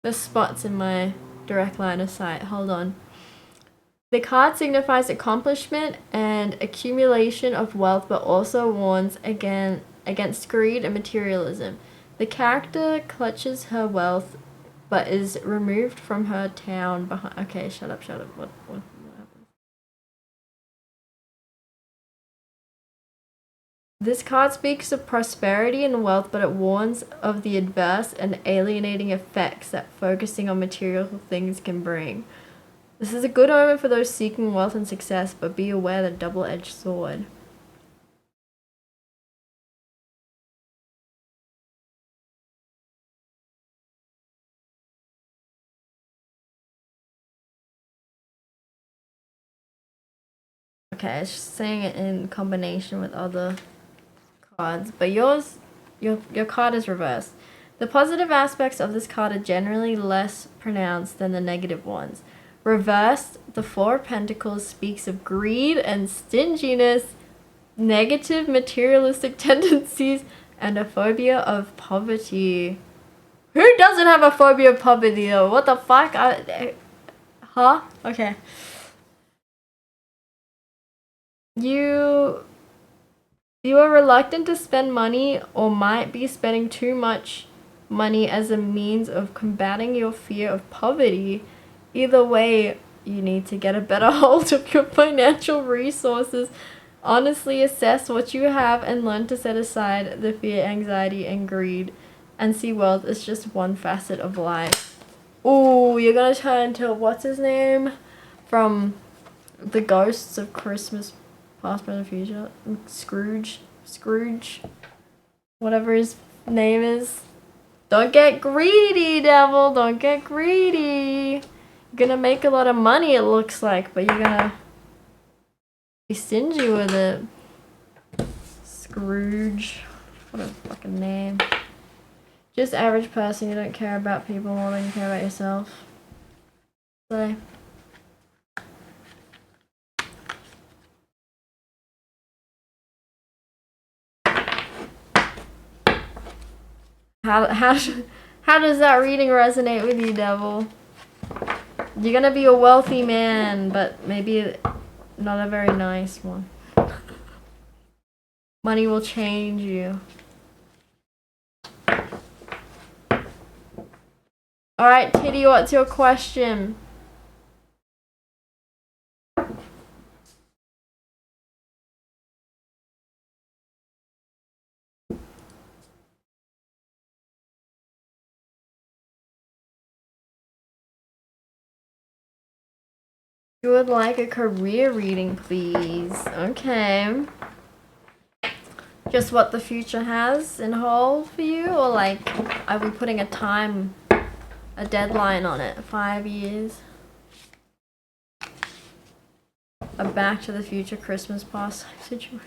The spots in my direct line of sight. Hold on. The card signifies accomplishment and accumulation of wealth, but also warns against greed and materialism. The character clutches her wealth, but is removed from her town behind. Okay, shut up. What happened? This card speaks of prosperity and wealth, but it warns of the adverse and alienating effects that focusing on material things can bring. This is a good omen for those seeking wealth and success, but be aware of the double-edged sword. Okay, it's just saying it in combination with other cards, but your card is reversed. The positive aspects of this card are generally less pronounced than the negative ones. Reversed, the Four of Pentacles speaks of greed and stinginess, negative materialistic tendencies, and a phobia of poverty. Who doesn't have a phobia of poverty though? What the fuck? Huh? Okay. You are reluctant to spend money or might be spending too much money as a means of combating your fear of poverty. Either way, you need to get a better hold of your financial resources. Honestly assess what you have and learn to set aside the fear, anxiety, and greed, and see wealth as just one facet of life. Ooh, you're gonna turn into what's his name from the Ghosts of Christmas Past, Present, Future. Scrooge, whatever his name is. Don't get greedy, devil. Don't get greedy. You're gonna make a lot of money, it looks like, but you're gonna be stingy with it. Scrooge. What a fucking name. Just average person. You don't care about people more than you care about yourself. So. How does that reading resonate with you, devil? You're gonna be a wealthy man, but maybe not a very nice one. Money will change you. Alright, Titty, what's your question? You would like a career reading, please. Okay. Just what the future has in hold for you, or like, are we putting a deadline on it? 5 years? A Back to the Future Christmas past situation.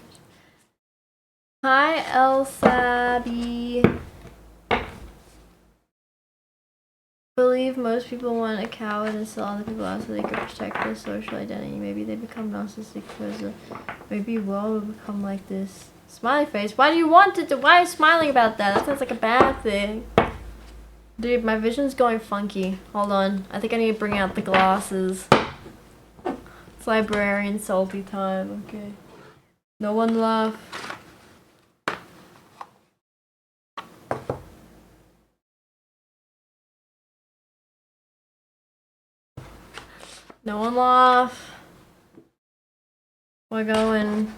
Hi, Elsabi. Believe most people want a coward and sell other people out so they could protect their social identity. Maybe they become narcissistic because maybe world will become like this. Smiley face. Why do you want it to? Why are you smiling about that? That sounds like a bad thing. Dude, my vision's going funky. Hold on. I think I need to bring out the glasses. It's librarian salty time. Okay. No one laugh. No one laugh. We're going.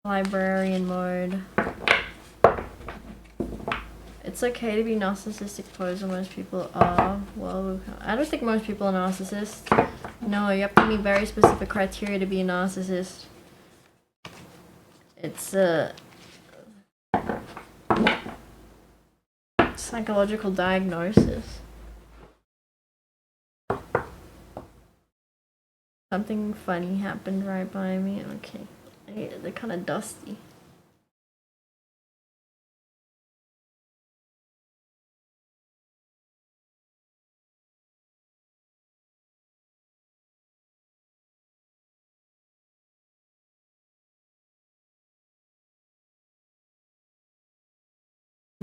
Librarian mode. It's okay to be narcissistic poser. Most people are. Well, I don't think most people are narcissists. No, you have to meet very specific criteria to be a narcissist. It's a psychological diagnosis. Something funny happened right by me. Okay. They're kind of dusty.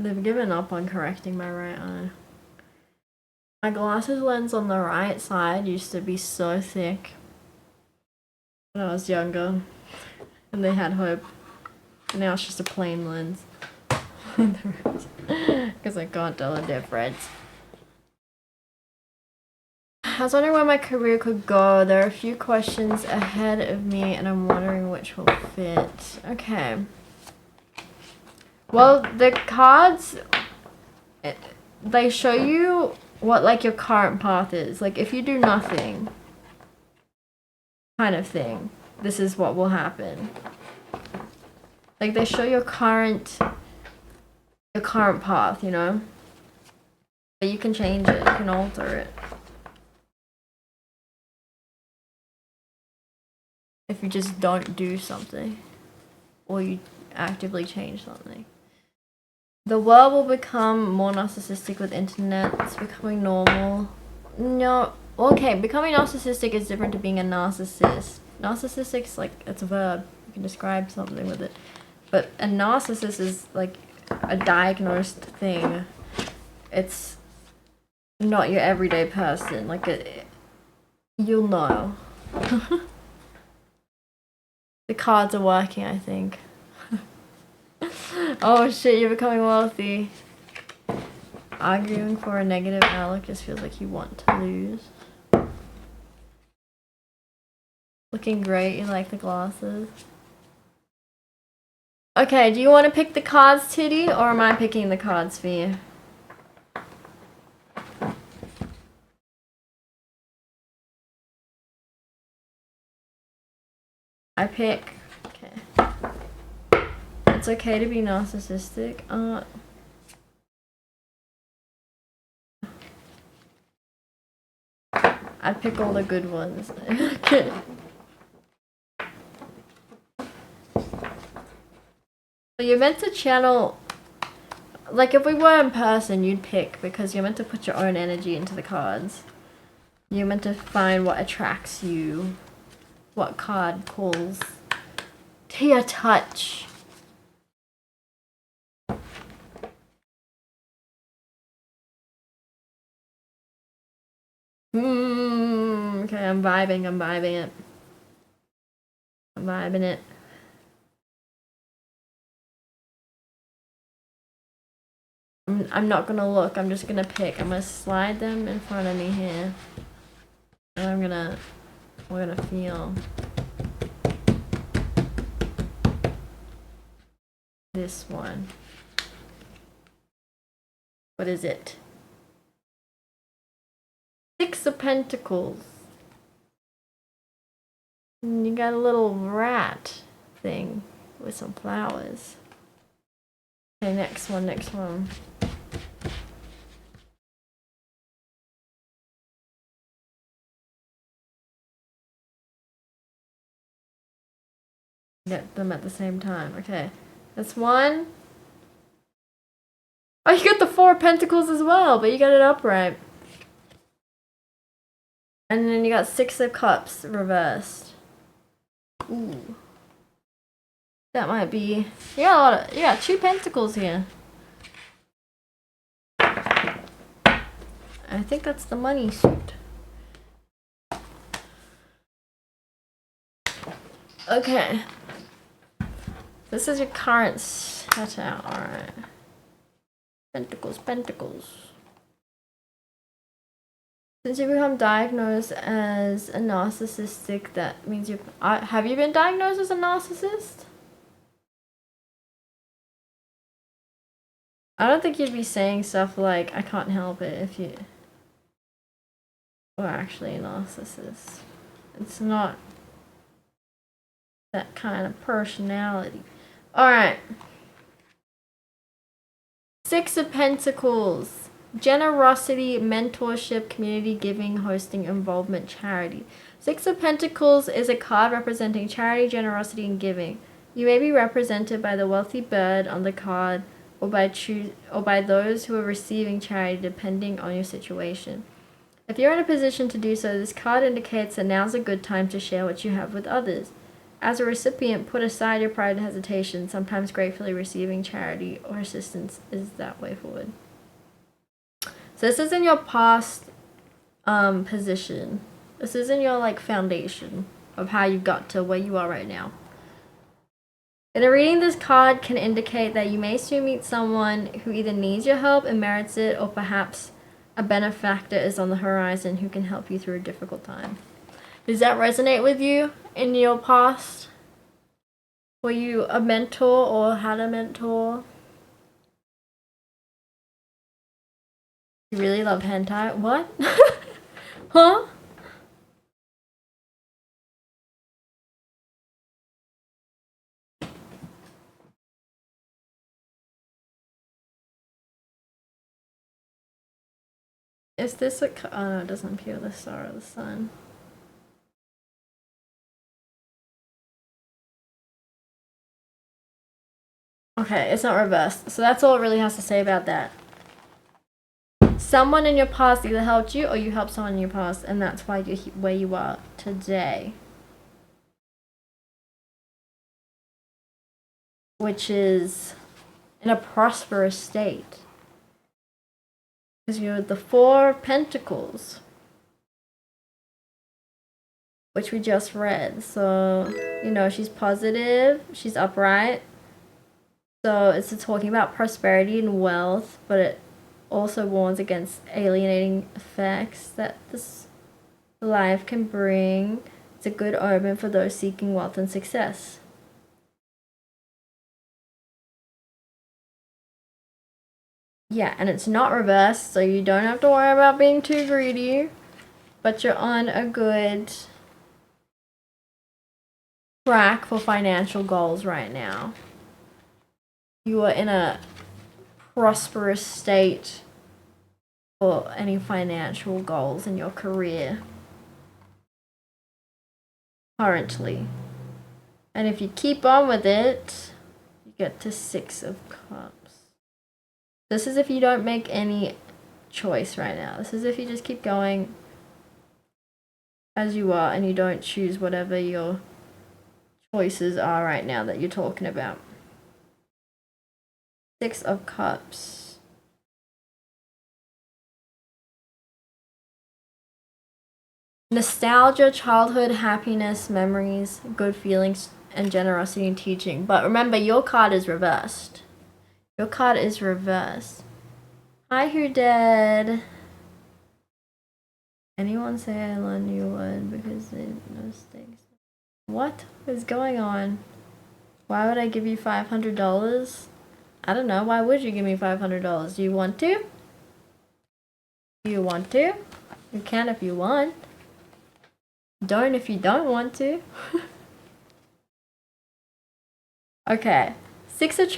They've given up on correcting my right eye. My glasses lens on the right side used to be so thick when I was younger, and they had hope. And now it's just a plain lens. Because I can't tell the difference. I was wondering where my career could go. There are a few questions ahead of me, and I'm wondering which will fit. Okay. Well, the cards, they show you what, like, your current path is. Like, if you do nothing, kind of thing, this is what will happen. Like, they show your current path, you know? But you can change it, you can alter it. If you just don't do something, or you actively change something. The world will become more narcissistic with internet. It's becoming normal. No, okay, becoming narcissistic is different to being a narcissist. Narcissistic's like, it's a verb. You can describe something with it. But a narcissist is like a diagnosed thing. It's not your everyday person. Like, you'll know. The cards are working, I think. Oh shit, you're becoming wealthy. Arguing for a negative outlook just feels like you want to lose. Looking great, you like the glasses. Okay, do you want to pick the cards, Titty, or am I picking the cards for you? I pick. Okay. It's okay to be narcissistic. I pick all the good ones. Okay. So you're meant to channel, like if we were in person, you'd pick because you're meant to put your own energy into the cards. You're meant to find what attracts you, what card calls to your touch. Okay, I'm vibing it. I'm vibing it. I'm not gonna look, I'm just gonna pick. I'm gonna slide them in front of me here. And we're gonna feel this one. What is it? Six of Pentacles. And you got a little rat thing with some flowers. Okay, next one. Get them at the same time. Okay, that's one. Oh, you got the Four of Pentacles as well, but you got it upright. And then you got Six of Cups reversed. Ooh. That might be... You got two pentacles here. I think that's the money suit. Okay. This is your current setup. Alright. Pentacles. Since you become diagnosed as a narcissistic, that means you... have you been diagnosed as a narcissist? I don't think you'd be saying stuff like, I can't help it if you were actually a narcissist. It's not that kind of personality. Alright. Six of Pentacles. Generosity, mentorship, community giving, hosting, involvement, charity. Six of Pentacles is a card representing charity, generosity, and giving. You may be represented by the wealthy bird on the card or by those who are receiving charity depending on your situation. If you're in a position to do so, this card indicates that now's a good time to share what you have with others. As a recipient, put aside your pride and hesitation. Sometimes gratefully receiving charity or assistance is that way forward. So this is in your past position. This is in your like foundation of how you got to where you are right now. In a reading, this card can indicate that you may soon meet someone who either needs your help and merits it, or perhaps a benefactor is on the horizon who can help you through a difficult time. Does that resonate with you in your past? Were you a mentor or had a mentor? You really love hentai? What? Huh? Is this a... Oh no, it doesn't appear the star of the sun. Okay, it's not reversed. So that's all it really has to say about that. Someone in your past either helped you or you helped someone in your past, and that's why you're where you are today. Which is in a prosperous state. Because you're the Four of Pentacles, which we just read. So, you know, she's positive, she's upright. So it's talking about prosperity and wealth, but it also warns against alienating effects that this life can bring. It's a good omen for those seeking wealth and success. Yeah, and it's not reversed, so you don't have to worry about being too greedy, but you're on a good track for financial goals right now. You are in a prosperous state for any financial goals in your career currently. And if you keep on with it, you get to Six of Cups. This is if you don't make any choice right now. This is if you just keep going as you are and you don't choose whatever your choices are right now that you're talking about. Six of Cups. Nostalgia, childhood, happiness, memories, good feelings, and generosity in teaching. But remember, your card is reversed. Your card is reversed. Hi, who dead? Anyone say I learned you would because they know mistakes. What is going on? Why would I give you $500? I don't know. Why would you give me $500? Do you want to? Do you want to? You can if you want. Don't if you don't want to. Okay. Six of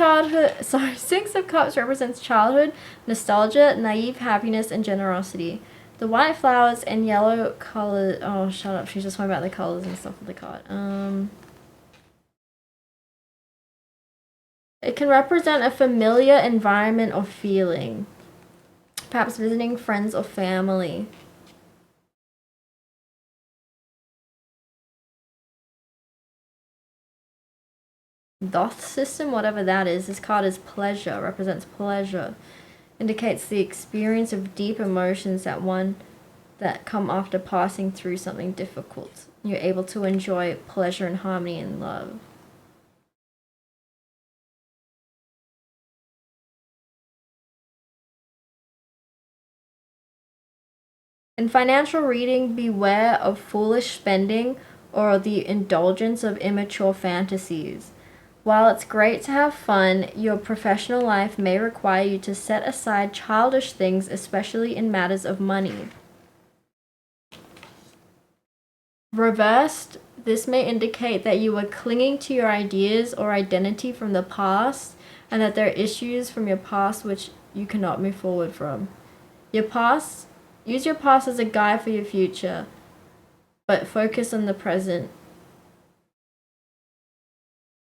Cups represents childhood, nostalgia, naive happiness, and generosity. The white flowers and yellow color. Oh, shut up. She's just talking about the colors and stuff of the card. It can represent a familiar environment or feeling. Perhaps visiting friends or family. Thoth system, whatever that is. This card is pleasure, represents pleasure. Indicates the experience of deep emotions that come after passing through something difficult. You're able to enjoy pleasure and harmony and love. In financial reading, beware of foolish spending or the indulgence of immature fantasies. While it's great to have fun, your professional life may require you to set aside childish things, especially in matters of money. Reversed, this may indicate that you are clinging to your ideas or identity from the past and that there are issues from your past which you cannot move forward from. Use your past as a guide for your future, but focus on the present.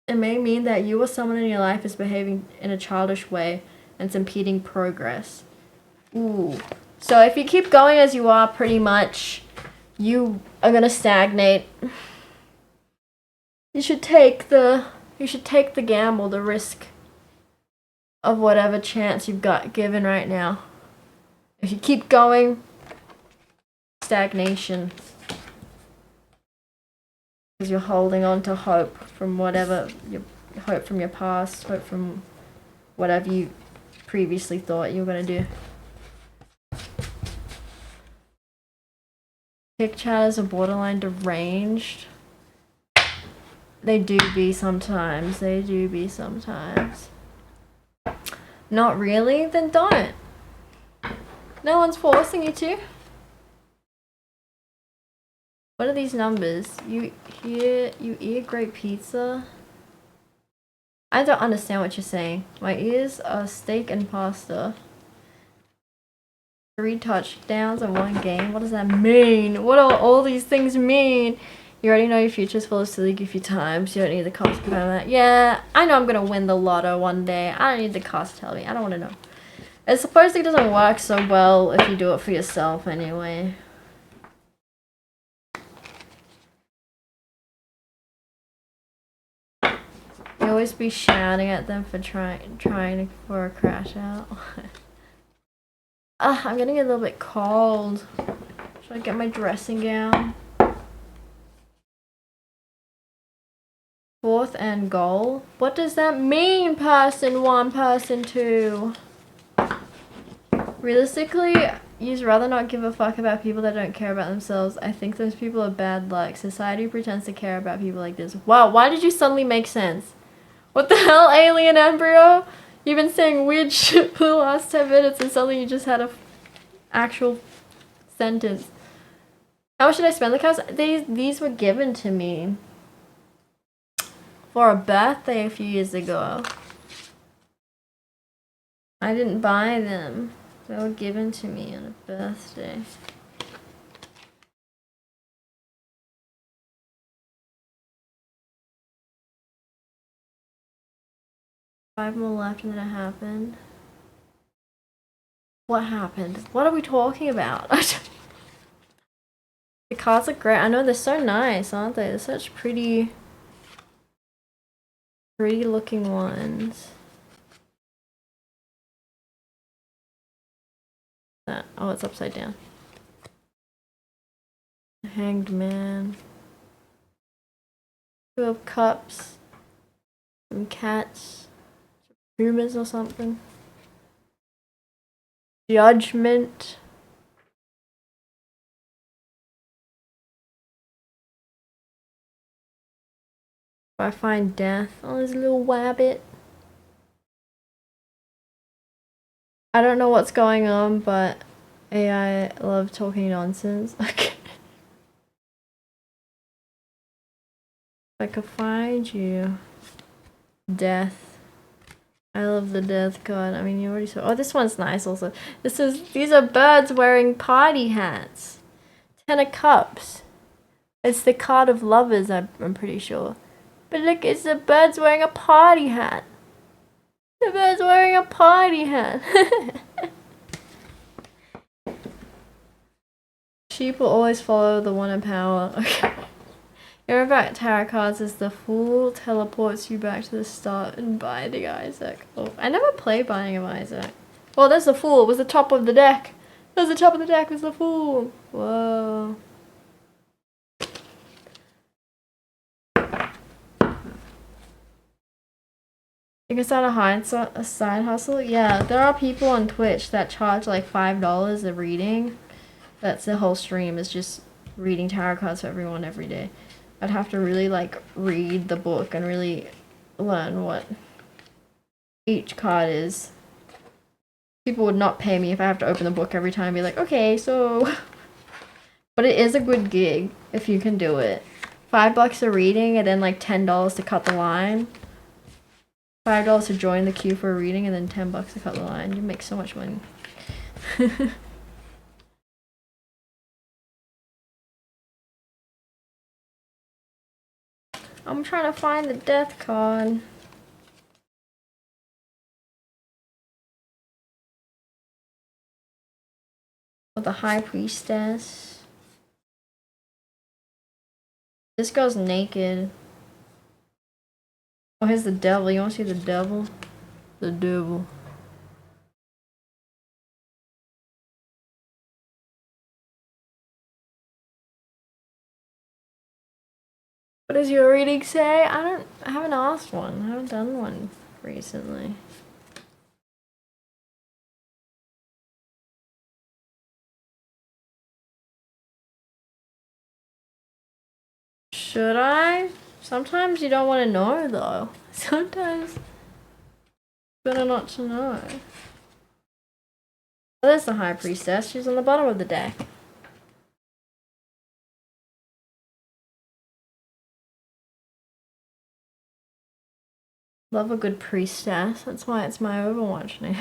It may mean that you or someone in your life is behaving in a childish way and it's impeding progress. Ooh. So if you keep going as you are, pretty much, you are going to stagnate. You should take the gamble, the risk of whatever chance you've got given right now. If you keep going, stagnation. Because you're holding on to hope from whatever, hope from your past, hope from whatever you previously thought you were going to do. Pick chatters are borderline deranged. They do be sometimes. They do be sometimes. Not really? Then don't. No one's forcing you to. What are these numbers? You eat great pizza? I don't understand what you're saying. My ears are steak and pasta. 3 touchdowns in 1 game? What does that mean? What do all these things mean? You already know your future's full of silly goofy times. You don't need the cost to confirm that. Yeah, I know I'm gonna win the lotto one day. I don't need the cost to tell me. I don't want to know. It supposedly doesn't work so well if you do it for yourself anyway. You always be shouting at them for trying for a crash out. I'm getting a little bit cold. Should I get my dressing gown? 4th and goal? What does that mean, person 1, person 2? Realistically, you'd rather not give a fuck about people that don't care about themselves. I think those people are bad luck. Society pretends to care about people like this. Wow, why did you suddenly make sense? What the hell, alien embryo? You've been saying weird shit for the last 10 minutes and suddenly you just had a actual sentence. How much should I spend the cows? These were given to me for a birthday a few years ago. I didn't buy them. They were given to me on a birthday. Five more left and then it happened. What happened? What are we talking about? The cards look great. I know they're so nice, aren't they? They're such pretty looking ones. Oh, it's upside down. Hanged Man. 2 of Cups. Some cats. Pumas or something. Judgment. I find death. Oh, there's a little wabbit. I don't know what's going on, but AI love talking nonsense. Okay. If I could find you. Death. I love the death card. I mean, you already saw. Oh, this one's nice also. These are birds wearing party hats. 10 of Cups. It's the card of lovers, I'm pretty sure. But look, it's the birds wearing a party hat. The bird's wearing a party hat. Sheep will always follow the one in power. Okay. Your about tarot cards is the Fool teleports you back to the start and Binding Isaac. Oh, I never played Binding of Isaac. Oh, there's the Fool. It was the top of the deck. There's the top of the deck. Was the Fool. Whoa. You can start a side hustle? Yeah, there are people on Twitch that charge like $5 a reading. That's the whole stream, is just reading tarot cards for everyone every day. I'd have to really like read the book and really learn what each card is. People would not pay me if I have to open the book every time and be like, okay, so... But it is a good gig if you can do it. $5 a reading and then like $10 to cut the line. $5 to join the queue for a reading and then $10 to cut the line. You make so much money. I'm trying to find the death card. With the High Priestess. This girl's naked. Oh, here's the devil. You wanna see the devil? The devil. What does your reading say? I haven't asked one. I haven't done one recently. Should I? Sometimes you don't want to know though. Sometimes it's better not to know. Oh, there's the High Priestess. She's on the bottom of the deck. Love a good priestess. That's why it's my Overwatch name.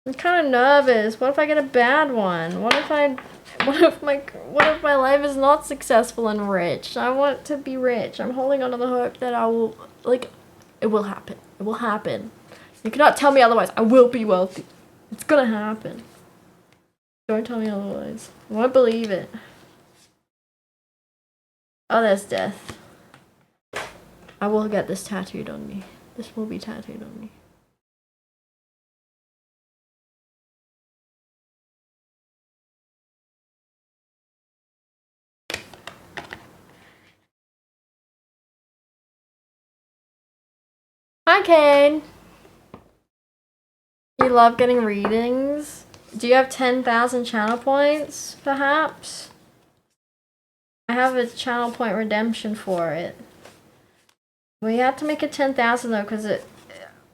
I'm kind of nervous. What if I get a bad one? What if my life is not successful and rich? I want to be rich. I'm holding on to the hope that I will, like, it will happen. It will happen. You cannot tell me otherwise. I will be wealthy. It's gonna happen. Don't tell me otherwise. I won't believe it. Oh, there's death. I will get this tattooed on me. This will be tattooed on me. Hi, Kane. You love getting readings? Do you have 10,000 channel points, perhaps? I have a channel point redemption for it. We had to make it 10,000 though, because it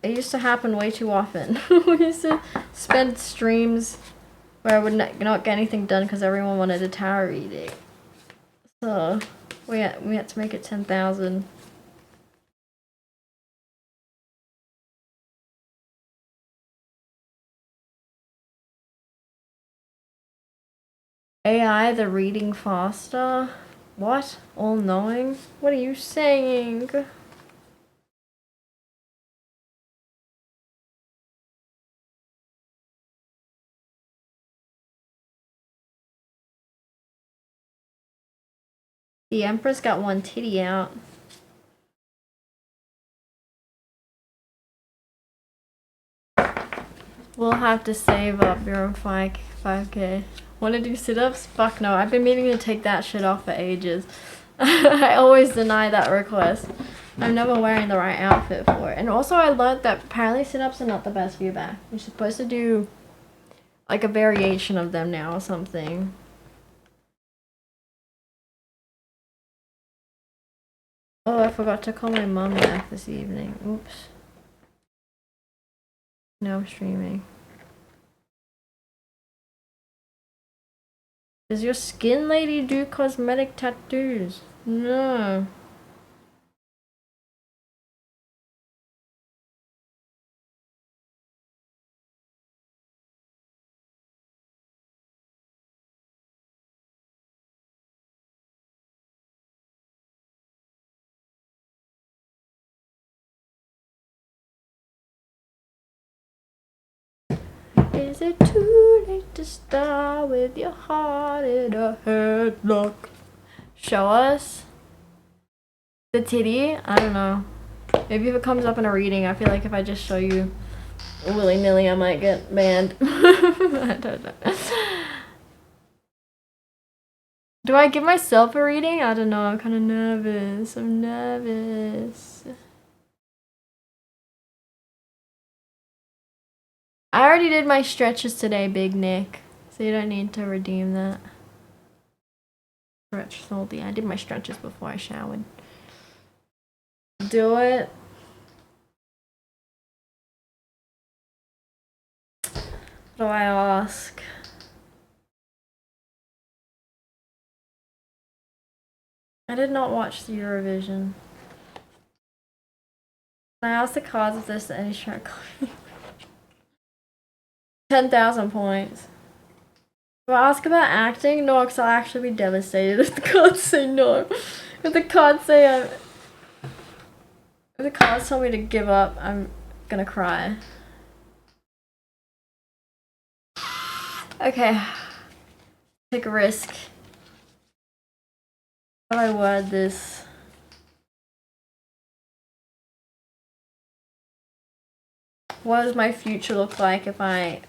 used to happen way too often. We used to spend streams where I would not get anything done because everyone wanted a tarot reading. So we had to make it 10,000. AI, the reading faster? What? All-knowing? What are you saying? The Empress got one titty out. We'll have to save up your own 5K. Wanna do sit-ups? Fuck no, I've been meaning to take that shit off for ages. I always deny that request. I'm never wearing the right outfit for it. And also I learned that apparently sit-ups are not the best for your back. You're supposed to do like a variation of them now or something. Oh, I forgot to call my mom back this evening. Oops. Now I'm streaming. Does your skin lady do cosmetic tattoos? No. Is it too late to start with your heart in a headlock? Show us the titty? I don't know. Maybe if it comes up in a reading, I feel like if I just show you willy-nilly, I might get banned. I don't know. Do I give myself a reading? I don't know. I'm kind of nervous. I'm nervous. I already did my stretches today, Big Nick. So you don't need to redeem that. Stretch salty. I did my stretches before I showered. Do it. What do I ask? I did not watch the Eurovision. I asked the cards if there's any shark. 10,000 points. Do I ask about acting? No, because I'll actually be devastated if the cards say no. If the cards say if the cards tell me to give up, I'm gonna cry. Okay. Take a risk. How do I word this? What does my future look like if I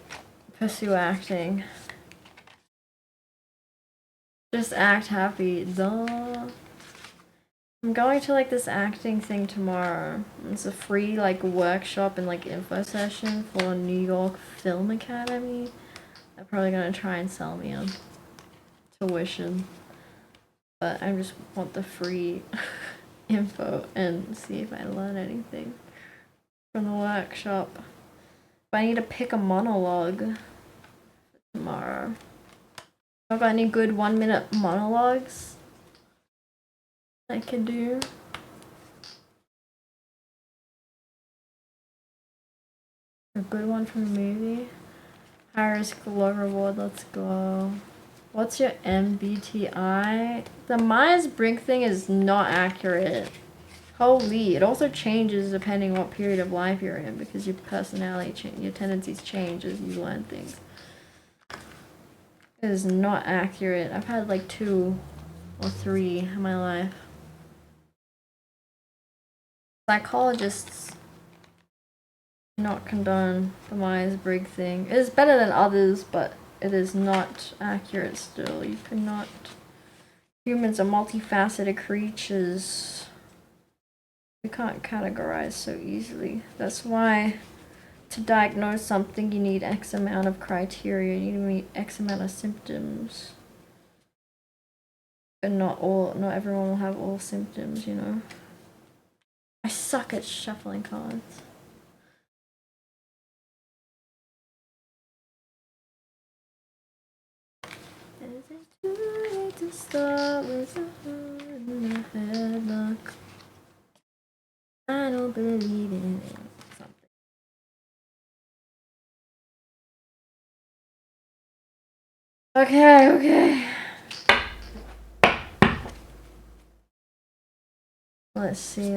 pursue acting? Just act happy. Duh. I'm going to like this acting thing tomorrow. It's a free like workshop and like info session for New York Film Academy. They're probably gonna try and sell me on tuition. But I just want the free info and see if I learn anything from the workshop. But I need to pick a monologue for tomorrow. I've got any good 1-minute monologues I can do. A good one from a movie. High risk, low reward, let's go. What's your MBTI? The Myers-Briggs thing is not accurate. Holy, it also changes depending what period of life you're in because your personality, your tendencies change as you learn things. It is not accurate. I've had like 2 or 3 in my life. Psychologists not condone the Myers-Briggs thing. It is better than others, but it is not accurate still. You cannot... Humans are multifaceted creatures. We can't categorize so easily. That's why to diagnose something you need X amount of criteria. You need to meet X amount of symptoms. And not everyone will have all symptoms, you know. I suck at shuffling cards. Is it too late to start with a heart in a headlock? I don't believe in it. Something. Okay. Let's see.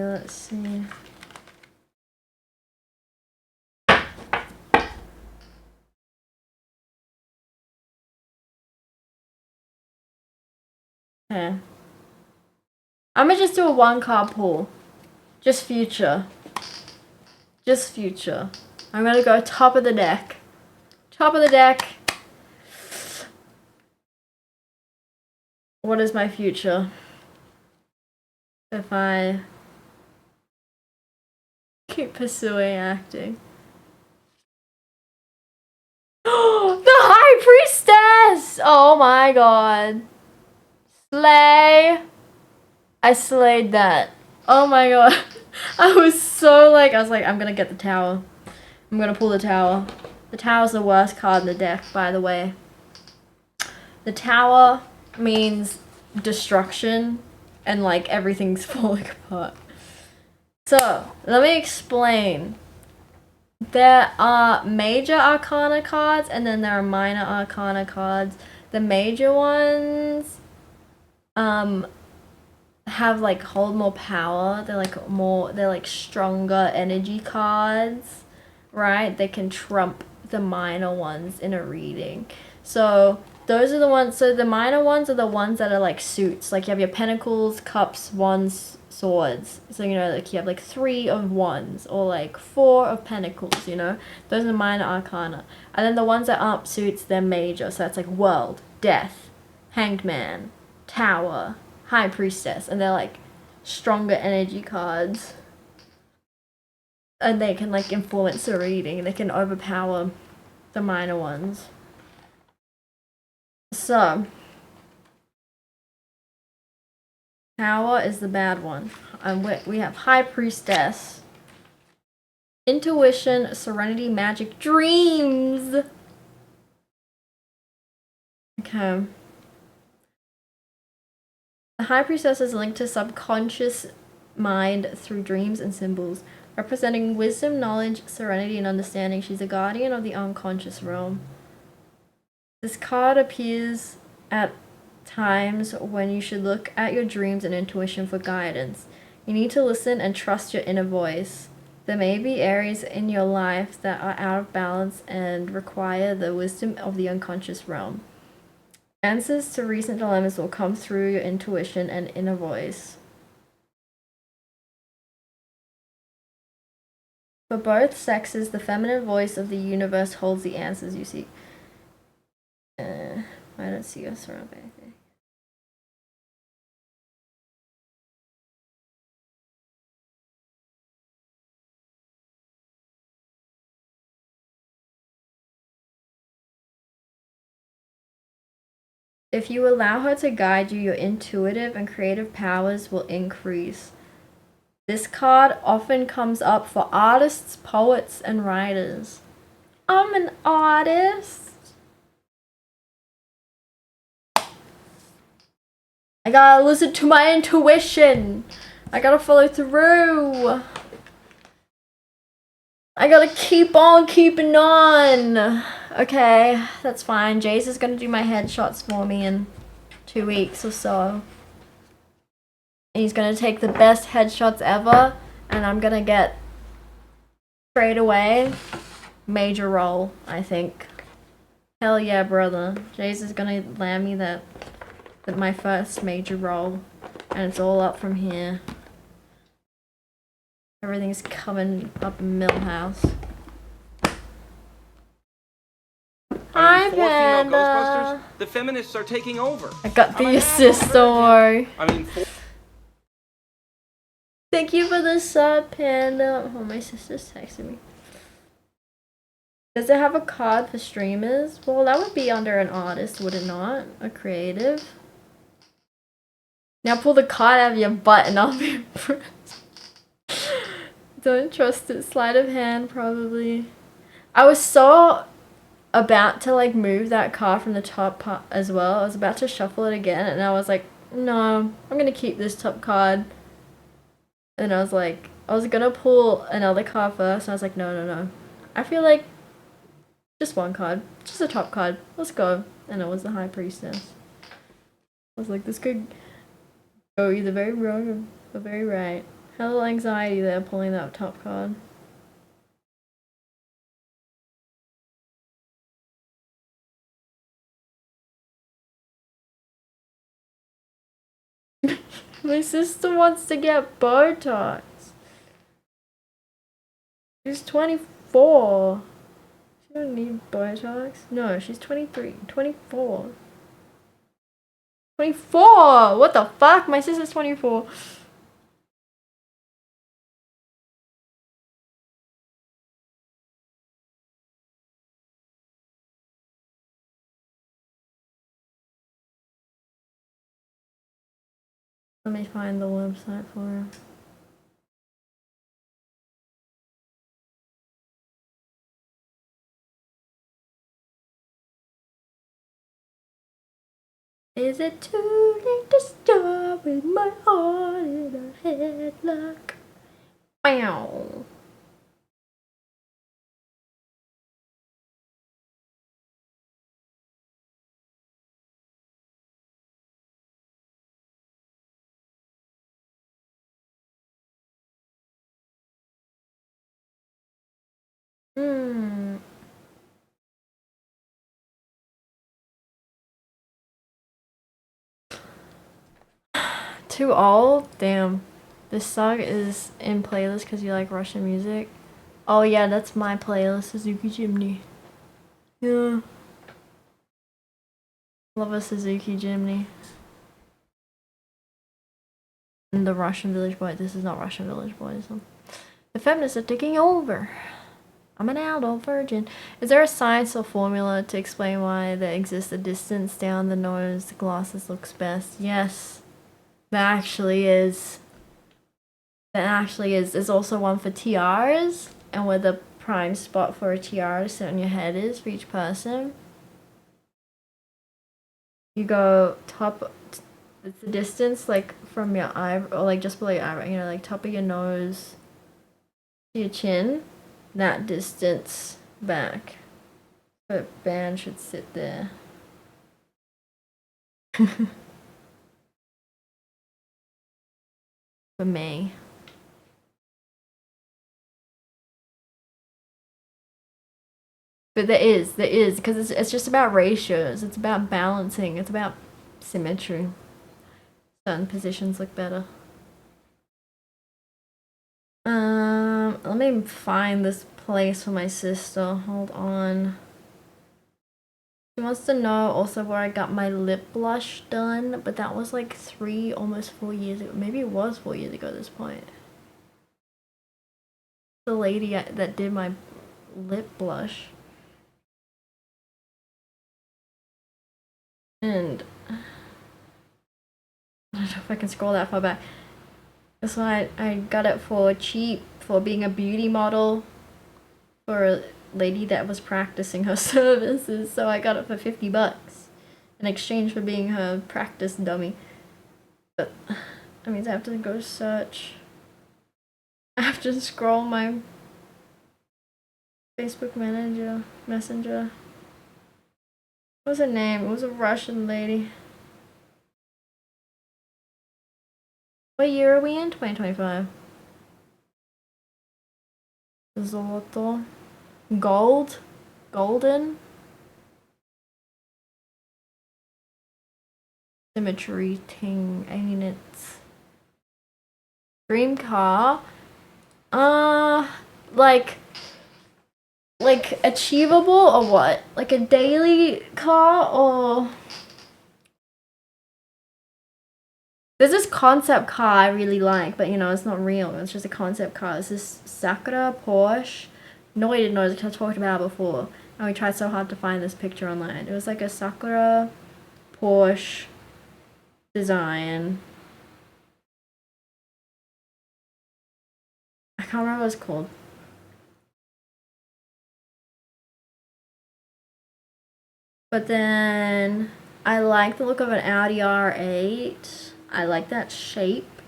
Okay. I'm gonna just do a 1-card pull. Just future. I'm gonna go top of the deck. What is my future? If I keep pursuing acting. The High Priestess! Oh my god. Slay. I slayed that. Oh my god. I was like, I'm gonna get the tower. I'm gonna pull the tower. The tower's the worst card in the deck, by the way. The tower means destruction and like everything's falling apart. So, let me explain. There are major arcana cards and then there are minor arcana cards. The major ones have like hold more power. They're like stronger energy cards, right? They can trump the minor ones in a reading. So those are the ones, so the minor ones are the ones that are like suits. Like you have your pentacles, cups, wands, swords. So you know, like you have like 3 of wands or like 4 of pentacles, you know? Those are minor arcana. And then the ones that aren't suits, they're major. So that's like world, death, hanged man, tower, high priestess, and they're like stronger energy cards. And they can like influence the reading. They can overpower the minor ones. So, Tower is the bad one. We have High Priestess, Intuition, Serenity, Magic, Dreams. Okay. The High Priestess is linked to subconscious mind through dreams and symbols, representing wisdom, knowledge, serenity, and understanding. She's a guardian of the unconscious realm. This card appears at times when you should look at your dreams and intuition for guidance. You need to listen and trust your inner voice. There may be areas in your life that are out of balance and require the wisdom of the unconscious realm. Answers to recent dilemmas will come through your intuition and inner voice. For both sexes, the feminine voice of the universe holds the answers you seek. I don't see us around anything. If you allow her to guide you, your intuitive and creative powers will increase. This card often comes up for artists, poets, and writers. I'm an artist. I gotta listen to my intuition. I gotta follow through. I gotta keep on keeping on. Okay, that's fine. Jace is gonna do my headshots for me in 2 weeks or so. He's gonna take the best headshots ever, and I'm gonna get straight away major role, I think. Hell yeah, brother. Jace is gonna land me that my first major role, and it's all up from here. Everything's coming up Millhouse. Hi, Four female Panda. Ghostbusters. The feminists are taking over. I got the I'm an assist, adult don't worry. I mean, Thank you for the sub, Panda. Oh, my sister's texting me. Does it have a card for streamers? Well, that would be under an artist, would it not? A creative. Now pull the card out of your butt and I'll be impressed. Don't trust it. Sleight of hand, probably. I was so about to like move that card from the top part as well. I was about to shuffle it again and I was like, no, I'm gonna keep this top card. And I was like, I was gonna pull another card first and I was like, no. I feel like just one card. Just a top card. Let's go. And it was the High Priestess. I was like, this could go either very wrong or very right. Had a little anxiety there pulling that top card. My sister wants to get Botox. She's 24. She don't need Botox. No, she's 23. 24. 24! What the fuck? My sister's 24. Let me find the website for her. Is it too late to start with my heart in a headlock? Meow. Too old? Damn. This song is in playlist because you like Russian music. Oh yeah, that's my playlist, Suzuki Jimny. Yeah. Love a Suzuki Jimny. And the Russian Village Boy. This is not Russian Village Boys. The feminists are taking over. I'm an adult virgin. Is there a science or formula to explain why there exists a distance down the nose the glasses looks best? Yes. There actually is. There's also one for tiaras and where the prime spot for a tiara to sit on your head is for each person. You go top, it's the distance like from your eye, or like just below your eyebrow, you know, like top of your nose to your chin, that distance back. The band should sit there. For me. But there is, because it's just about ratios. It's about balancing. It's about symmetry. Certain positions look better. Let me find this place for my sister. Hold on. She wants to know also where I got my lip blush done, but that was like 3, almost 4 years ago. Maybe it was 4 years ago at this point. The lady that did my lip blush. And I don't know if I can scroll that far back. So I got it for cheap for being a beauty model for a lady that was practicing her services. So I got it for $50 in exchange for being her practice dummy. But that means I have to go search. I have to scroll my Facebook Messenger. What was her name? It was a Russian lady. What year are we in? 2025. Zoloto. Gold? Golden? Symmetry ting, ain't it? Dream car? Like achievable or what? Like a daily car or... There's this concept car I really like, but you know, it's not real. It's just a concept car. It's this Sakura Porsche. No, I didn't know, because I talked about it before. And we tried so hard to find this picture online. It was like a Sakura Porsche design. I can't remember what it's called. But then I like the look of an Audi R8. I like that shape.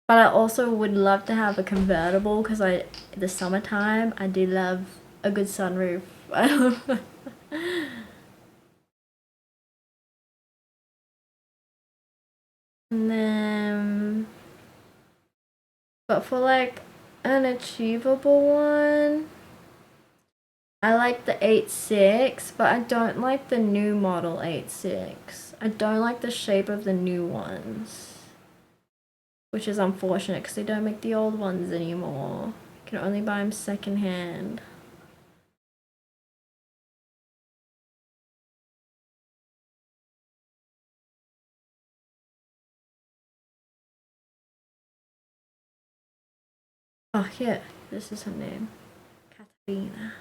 But I also would love to have a convertible because the summertime, I do love a good sunroof. And then, but for like an achievable one, I like the 8.6, but I don't like the new model 8.6. I don't like the shape of the new ones, which is unfortunate because they don't make the old ones anymore. You can only buy them secondhand. Oh, here, this is her name, Katarina.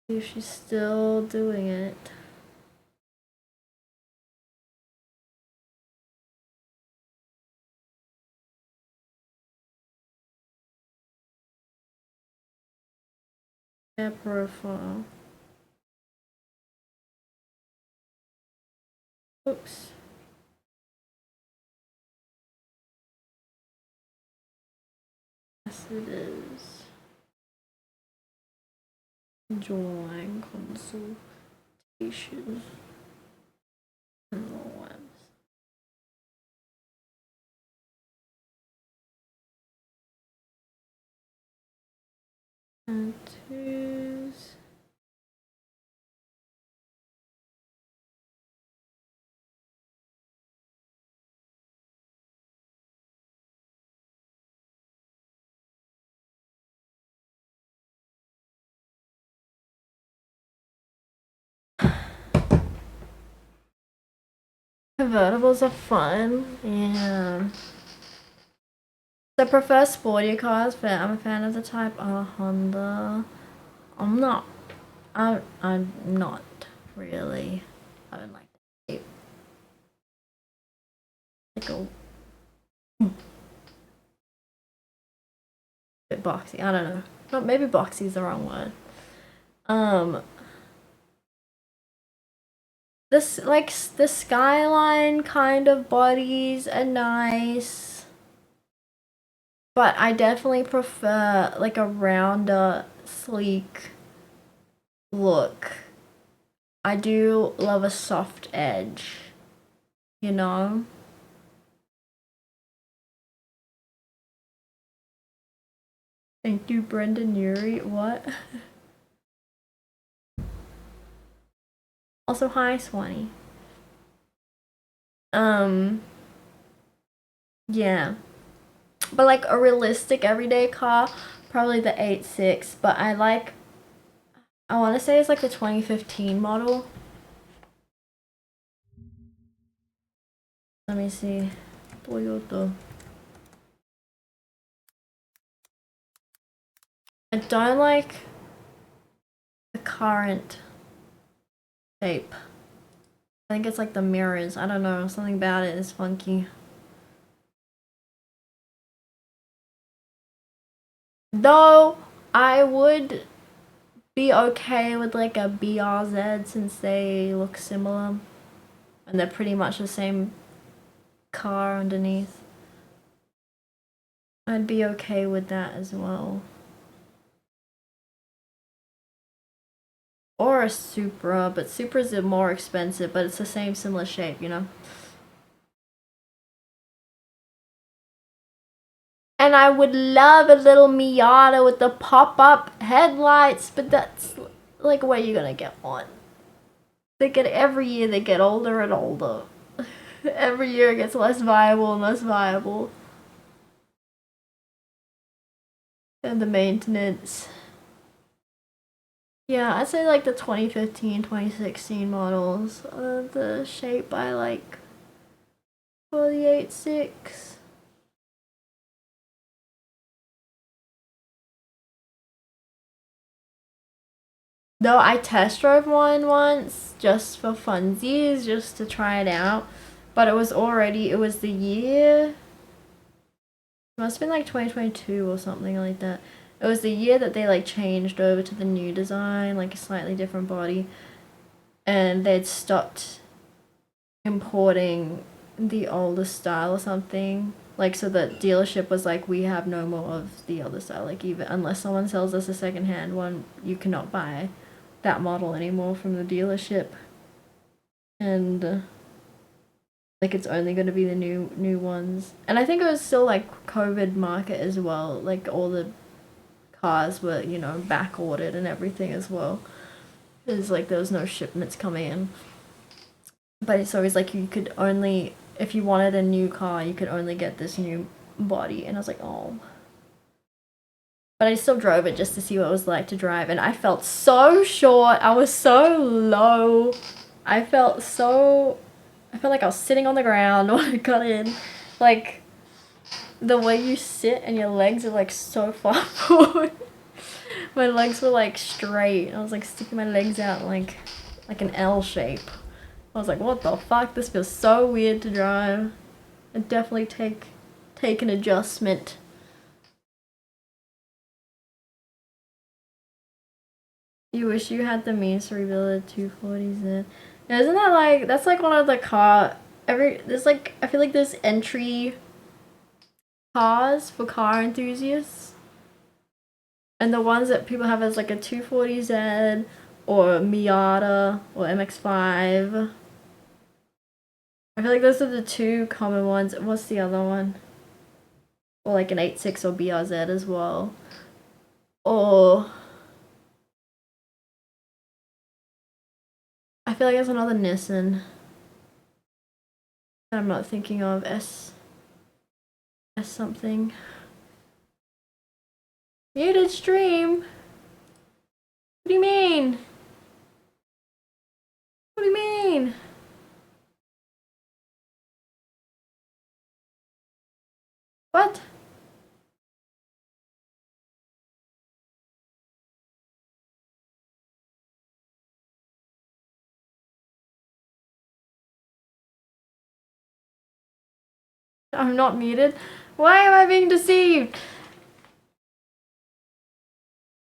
See if she's still doing it. Yeah, profile. Oops. Yes, it is. Join consultation on the webs. And twos. Convertibles are fun, yeah. I prefer sporty cars, but I'm a fan of the Type R Honda. I'm not really. I don't like the shape. Like a bit boxy. I don't know. Maybe boxy is the wrong word. This, like, the Skyline kind of bodies are nice. But I definitely prefer, like, a rounder, sleek look. I do love a soft edge, you know? Thank you, Brendan Urie. What? Also, hi, Swanee. Yeah. But like a realistic everyday car, probably the 8.6. But I want to say it's like the 2015 model. Let me see. Toyota. I don't like the current shape. I think it's like the mirrors. I don't know. Something about it is funky. Though I would be okay with like a BRZ since they look similar. And they're pretty much the same car underneath. I'd be okay with that as well. Or a Supra, but Supras are more expensive, but it's the same similar shape, you know? And I would love a little Miata with the pop-up headlights, but that's like where you're gonna get one. Every year they get older and older. Every year it gets less viable and less viable. And the maintenance. Yeah, I'd say like the 2015, 2016 models. The shape I like for the 8.6. Though I test drove one once just for funsies, just to try it out. But it was the year. It must have been like 2022 or something like that. It was the year that they like changed over to the new design, like a slightly different body. And they'd stopped importing the older style or something. Like, so the dealership was like, we have no more of the older style. Like, even unless someone sells us a secondhand one, you cannot buy that model anymore from the dealership. And like it's only going to be the new ones. And I think it was still like COVID market as well. Like all the cars were, you know, back ordered and everything as well. Because like there was no shipments coming in. But it's always like you could only, if you wanted a new car, you could only get this new body. And I was like, oh. But I still drove it just to see what it was like to drive. And I felt so short. I was so low. I felt like I was sitting on the ground when I got in. Like, the way you sit and your legs are like so far forward. My legs were like straight. I was like sticking my legs out like an L shape. I was like, what the fuck? This feels so weird to drive. It definitely take an adjustment. You wish you had the means to rebuild a 240Z. Now, isn't that like, that's like one of the there's like, I feel like there's entry cars for car enthusiasts. And the ones that people have as like a 240Z or Miata or MX-5. I feel like those are the two common ones. What's the other one? Or like an 8.6 or BRZ as well. Or I feel like there's another Nissan that I'm not thinking of. S something. Muted stream? What do you mean? What do you mean? What? I'm not muted. Why am I being deceived?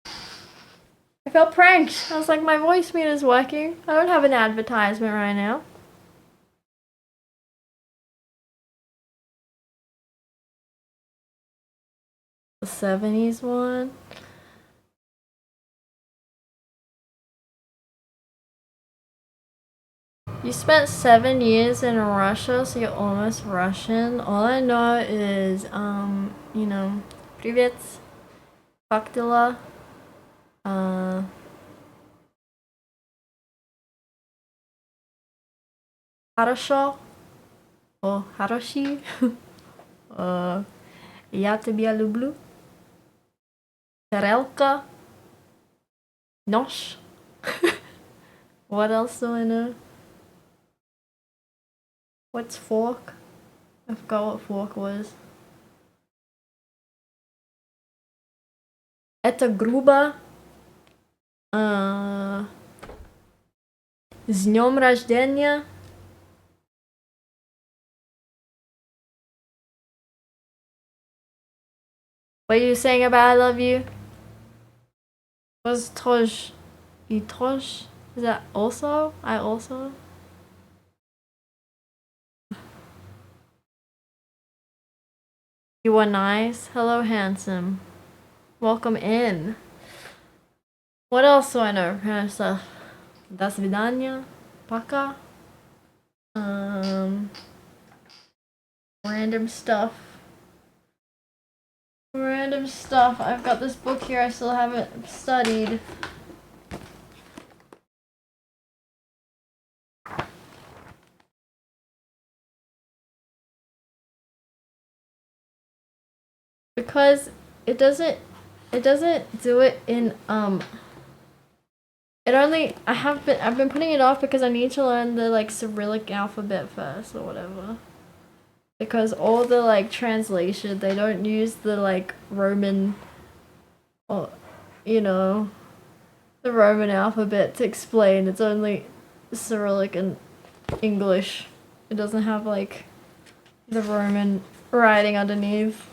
I felt pranked. I was like, my voice meter's working. I don't have an advertisement right now. The 70s one. You spent 7 years in Russia, so you're almost Russian. All I know is, you know, привет, как дела? Хорошо. О, хороший. Я тебя люблю. Тарелка. Нож. What else do I know? What's fork? I forgot what fork was. Это грубо. С днем рождения. What are you saying about I love you? What's Toj? You Toj? Is that also? I also? You were nice. Hello, handsome. Welcome in. What else do I know? Kind of stuff. До свидания. Пока. Random stuff. Random stuff. I've got this book here I still haven't studied. Because it doesn't do it in I've been putting it off because I need to learn the like Cyrillic alphabet first or whatever. Because all the like translation, they don't use the like Roman or you know the Roman alphabet to explain. It's only Cyrillic and English. It doesn't have like the Roman writing underneath.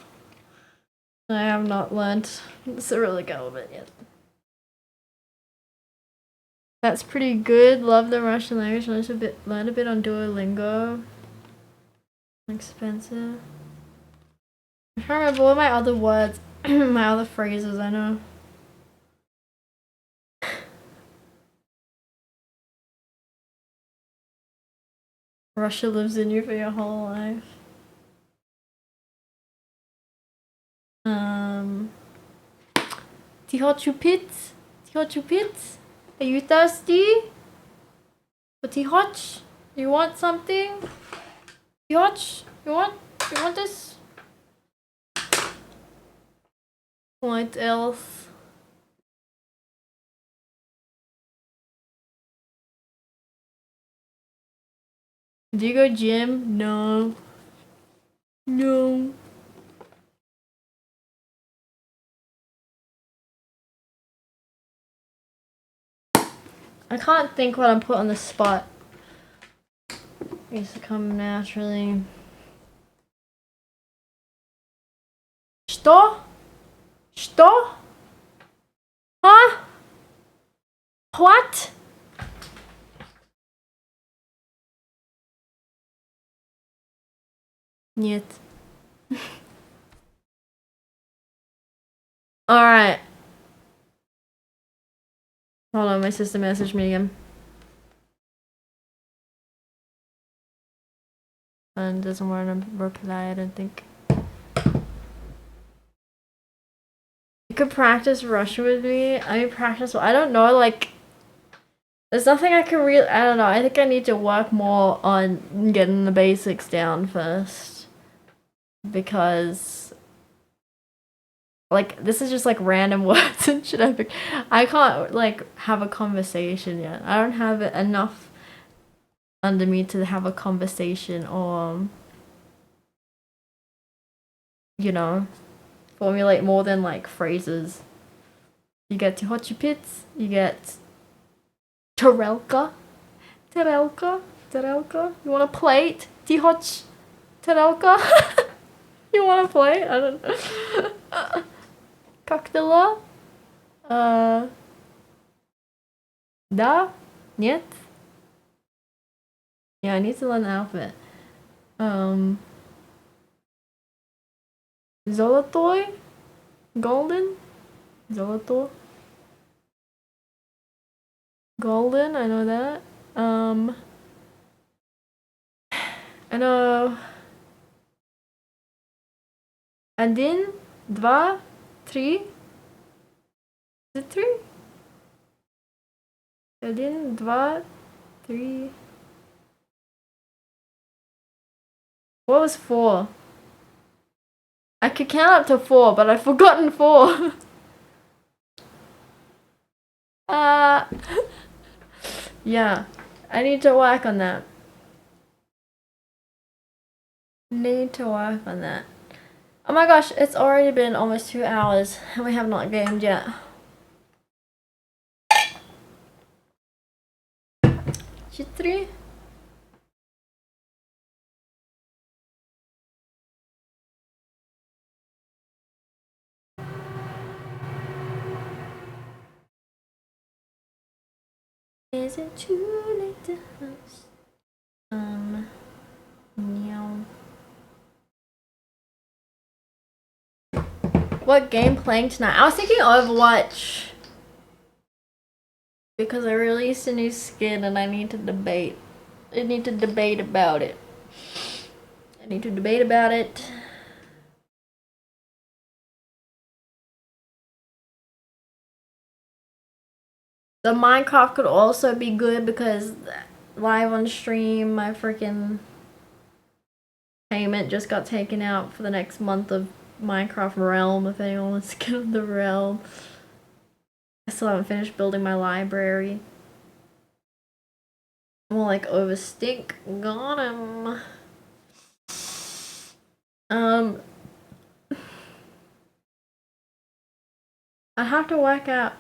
I have not learnt the Cyrillic alphabet yet. That's pretty good. Love the Russian language. Learn a bit on Duolingo. Expensive. I'm trying to remember all my other words, my other phrases I know. Russia lives in you for your whole life. Tiho chupit? Tiho chupit? Are you thirsty? Tihoch? You want something? Tihoch? You want this? What else? Do you go gym? No. No. I can't think what I'm put on the spot. It used to come naturally. Что? Что? Huh? What? Нет. Alright. Hold on, my sister messaged me again. And doesn't want to reply, I don't think. You could practice Russian with me. I mean, practice. I don't know, like. There's nothing I can really. I don't know. I think I need to work more on getting the basics down first. Because. Like, this is just like random words and shit. I can't, like, have a conversation yet. I don't have enough under me to have a conversation or. You know. Formulate more than like phrases. You get Tihochipits, you get Tarelka. Tarelka? Tarelka? You want a plate? Tihoch Tarelka? You want a plate? I don't know. Как дела? Da? Нет? Yeah, I need to learn the alphabet. Zolotoy? Golden? Zoloto? Golden, I know that. I know. Один, два, три. Is it three? Один, два, three. What was four? I could count up to four, but I've forgotten four. Yeah, I need to work on that. Need to work on that. Oh my gosh, it's already been almost 2 hours and we have not gamed yet. G3? Is it too late to host? Meow. What game playing tonight? I was thinking Overwatch. Because I released a new skin and I need to debate. I need to debate about it. I need to debate about it. The Minecraft could also be good because live on stream, my freaking payment just got taken out for the next month of Minecraft Realm, if anyone wants to get on the Realm. I still haven't finished building my library. More like overstink. Got him. I have to work out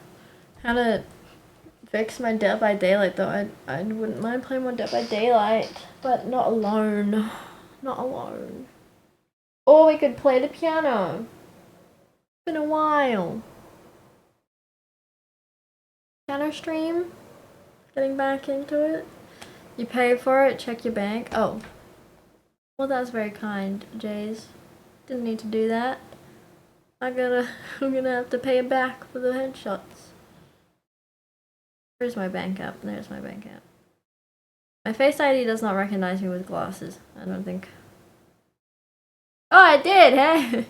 how to fix my Dead by Daylight though. I wouldn't mind playing more Dead by Daylight, but not alone. Not alone. Or we could play the piano. It's been a while. Piano stream? Getting back into it? You pay for it, check your bank. Oh. Well, that's very kind, Jays. Didn't need to do that. I'm gonna have to pay it back for the headshots. Where's my bank app? There's my bank app. My Face ID does not recognize me with glasses. I don't think. Oh, I did, hey!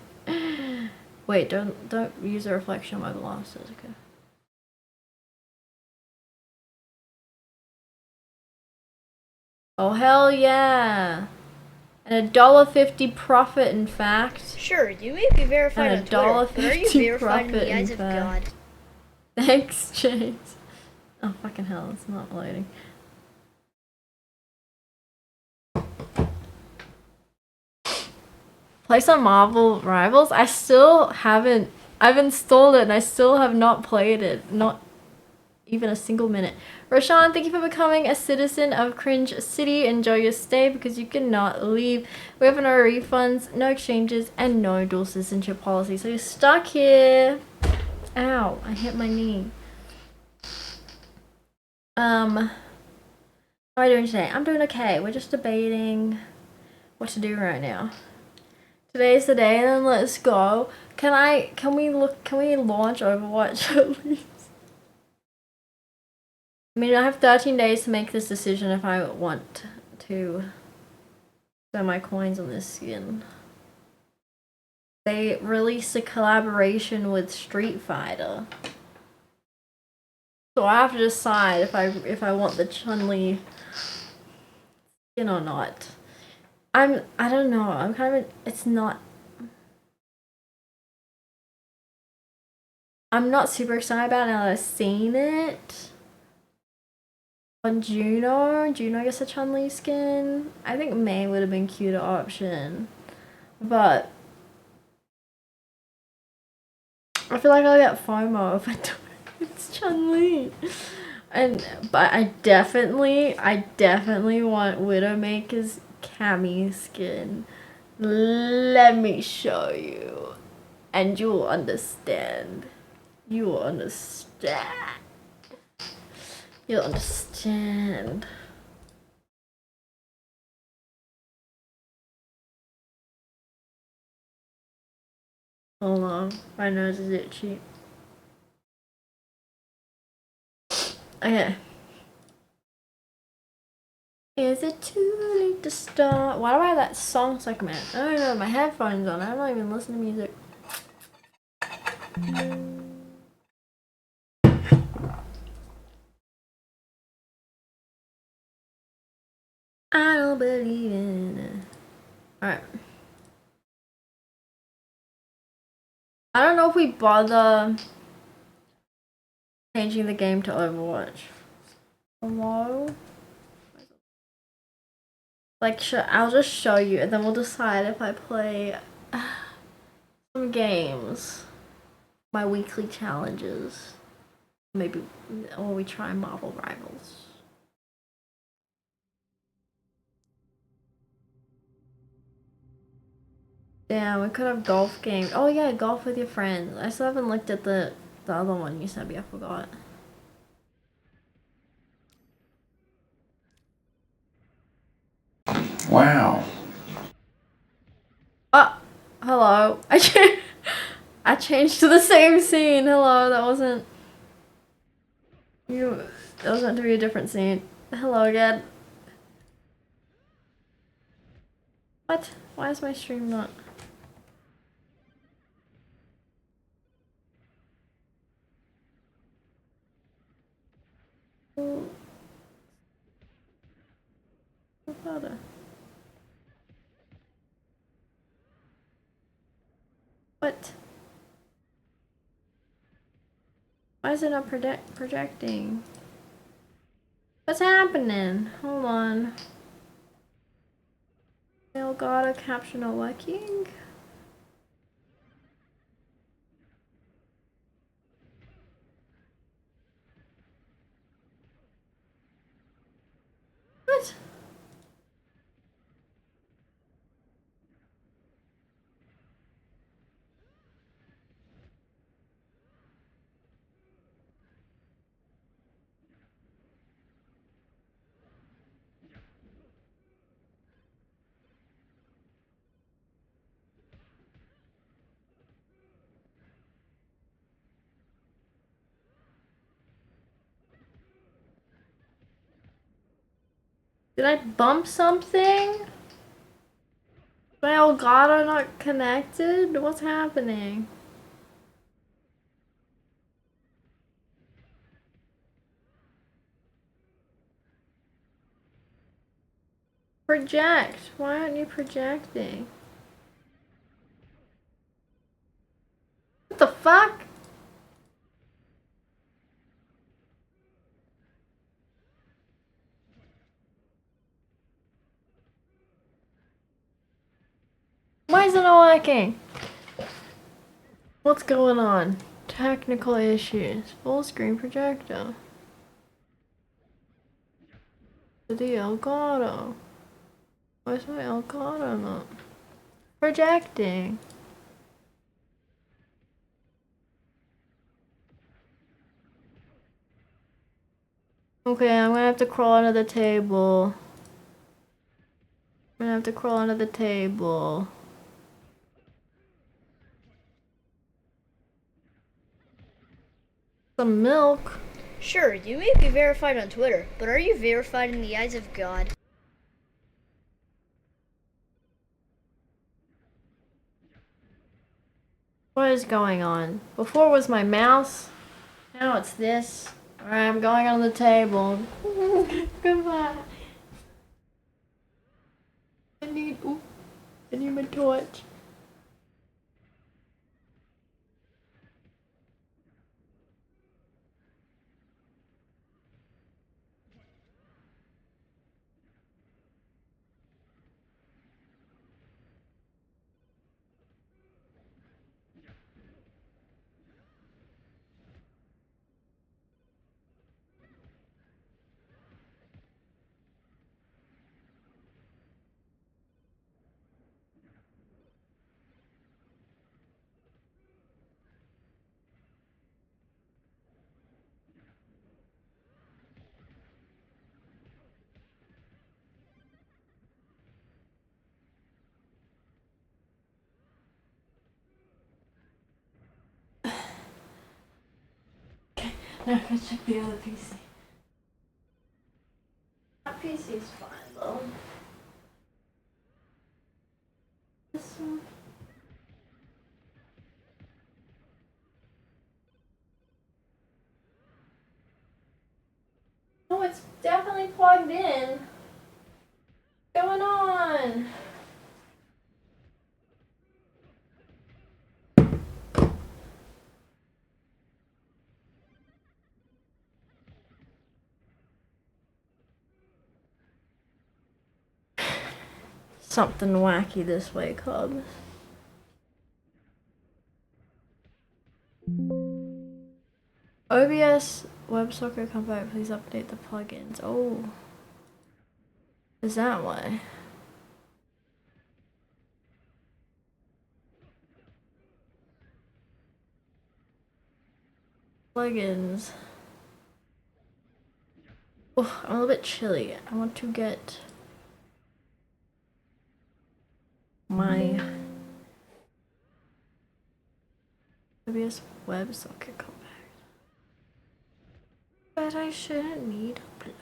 Wait, don't use a reflection of my glasses, okay. Oh, hell yeah! And $1.50 profit, in fact. Sure, you may be verified on Twitter, but are you verified in the eyes of God? Thanks, James. Oh, fucking hell, it's not loading. Play some Marvel Rivals? I still haven't. I've installed it and I still have not played it. Not even a single minute. Roshan, thank you for becoming a citizen of Cringe City. Enjoy your stay because you cannot leave. We have no refunds, no exchanges, and no dual citizenship policy. So you're stuck here. Ow, I hit my knee. How am I doing today? I'm doing okay. We're just debating what to do right now. Today's the day, and then let's go. Can we launch Overwatch at least? I mean, I have 13 days to make this decision if I want to spend my coins on this skin. They released a collaboration with Street Fighter. So I have to decide if I want the Chun-Li skin or not. I don't know. I'm kind of I'm not super excited about it now that I've seen it. On Juno gets a Chun-Li skin. I think May would have been a cuter option. But I feel like I'll get FOMO if I do it. It's Chun-Li. But I definitely want Widowmaker's Cammy skin. Let me show you. And you will understand. You will understand. You'll understand. Hold on, my nose is itchy. Okay. Is it too late to start? Why do I have that song segment? I don't know, my headphones on. I don't even listen to music. I don't believe in it. Alright. I don't know if we bother changing the game to Overwatch. Hello? Like, I'll just show you and then we'll decide if I play some games. My weekly challenges. Maybe, or we try Marvel Rivals. Yeah, we could have golf games. Oh yeah, golf with your friends. I still haven't looked at the other one you sent me. I forgot. Wow. Oh, hello. I changed to the same scene. Hello, that wasn't you. That was meant to be a different scene. Hello again. What? Why is my stream not? What? Why is it not projecting? What's happening? Hold on. Elgato caption not working? What? Did I bump something? My Elgato not connected? What's happening? Project. Why aren't you projecting? What the fuck? Why is it not working? What's going on? Technical issues. Full screen projector. The Elgato. Why is my Elgato not projecting? Okay, I'm gonna have to crawl under the table. I'm gonna have to crawl under the table. Some milk. Sure, you may be verified on Twitter, but are you verified in the eyes of God? What is going on? Before was my mouse. Now it's this. Alright, I'm going on the table. Goodbye. I need my torch. No, go check the other PC. That PC's fine though. This one. Oh, it's definitely plugged in. What's going on? Something wacky this way, Cubs. OBS WebSocket Compact, please update the plugins. Oh. Is that why? Plugins. Oh, I'm a little bit chilly. I want to get my OBS WebSocket Compact. But I shouldn't need a plugin.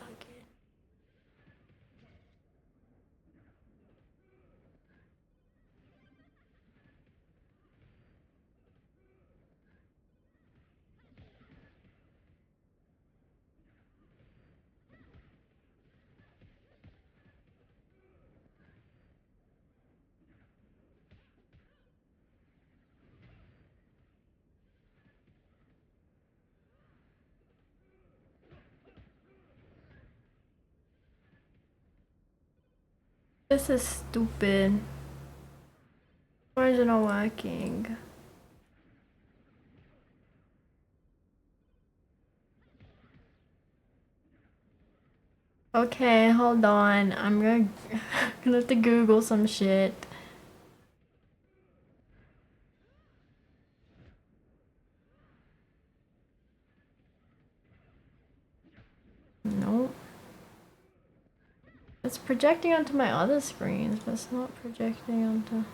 This is stupid. Why is it not working? Okay, hold on. I'm gonna have to Google some shit. Nope. It's projecting onto my other screens, but it's not projecting onto...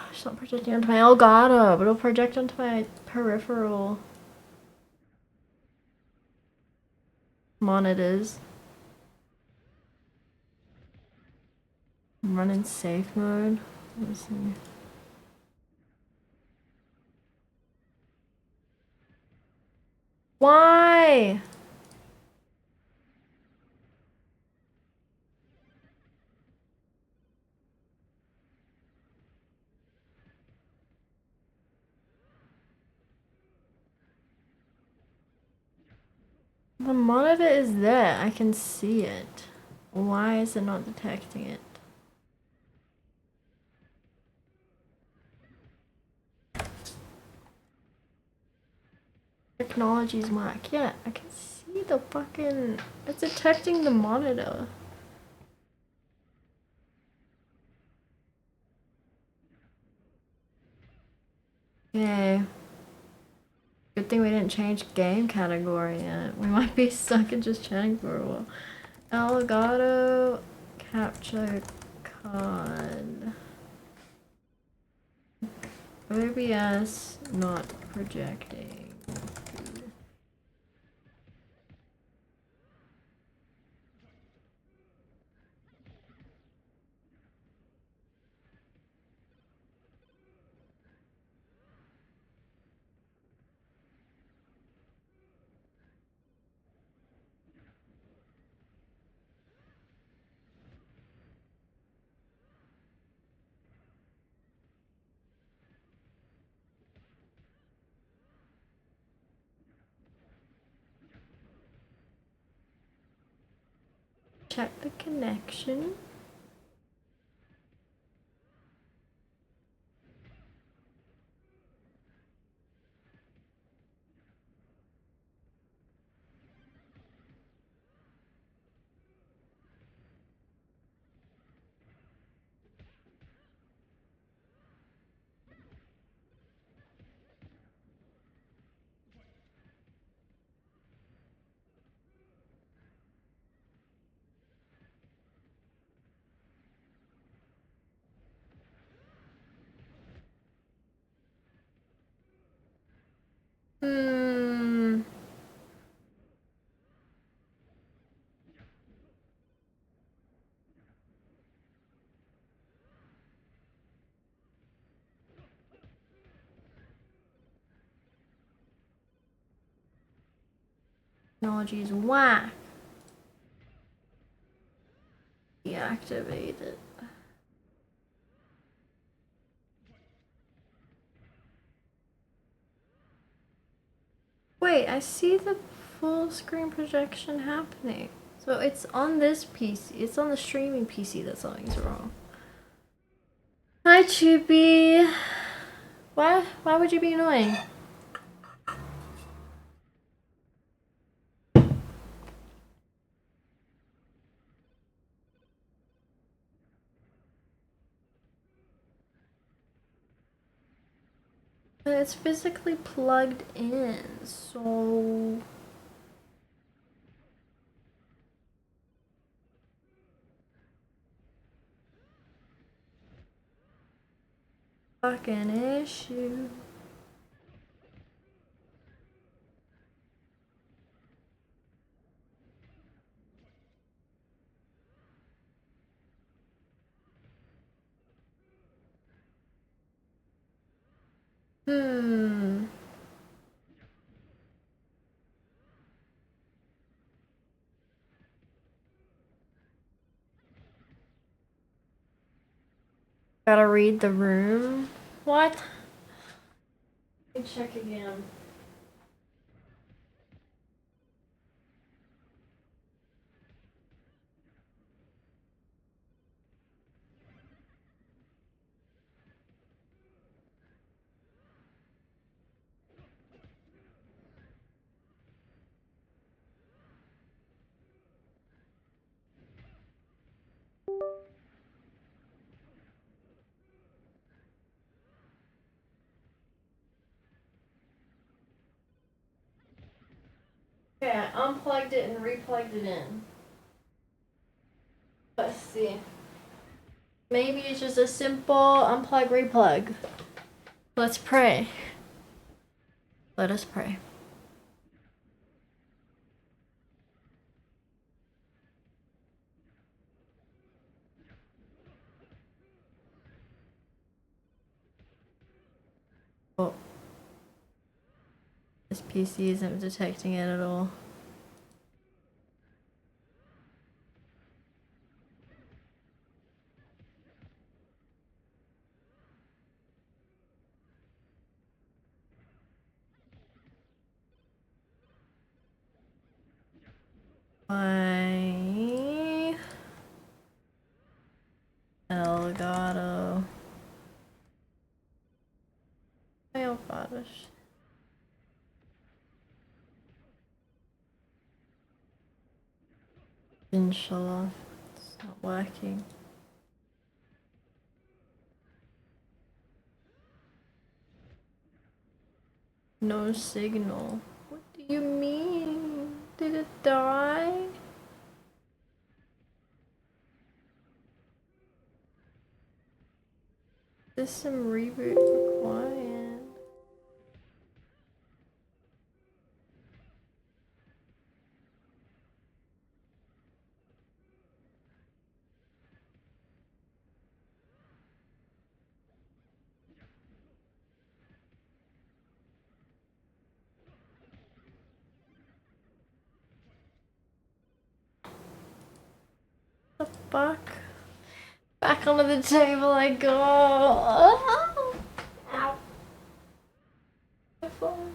It's not projecting onto my Elgato, but it'll project onto my peripheral monitors. I'm running safe mode. Let me see. Why? The monitor is there. I can see it. Why is it not detecting it? Technology's whack. Yeah, I can see the fucking... It's detecting the monitor. Okay. Good thing we didn't change game category yet. We might be stuck in just chatting for a while. Elgato capture card. OBS not projecting. check the connection. Hmm. Technology is whack. Deactivate it. Wait, I see the full screen projection happening. So it's on this PC. It's on the streaming PC that something's wrong. Hi, Chippy. Why would you be annoying? It's physically plugged in, so... Fucking issue. Hmm. Gotta read the room. What? Let me check again. Okay, I unplugged it and replugged it in. Let's see. Maybe it's just a simple unplug, replug. Let's pray. Let us pray. Oh. This PC isn't detecting it at all. My Elgato. Elgato. Inshallah, it's not working. No signal. What do you mean? Did it die? System reboot required. The fuck? Back onto the table I go. Oh. Ow. My phone.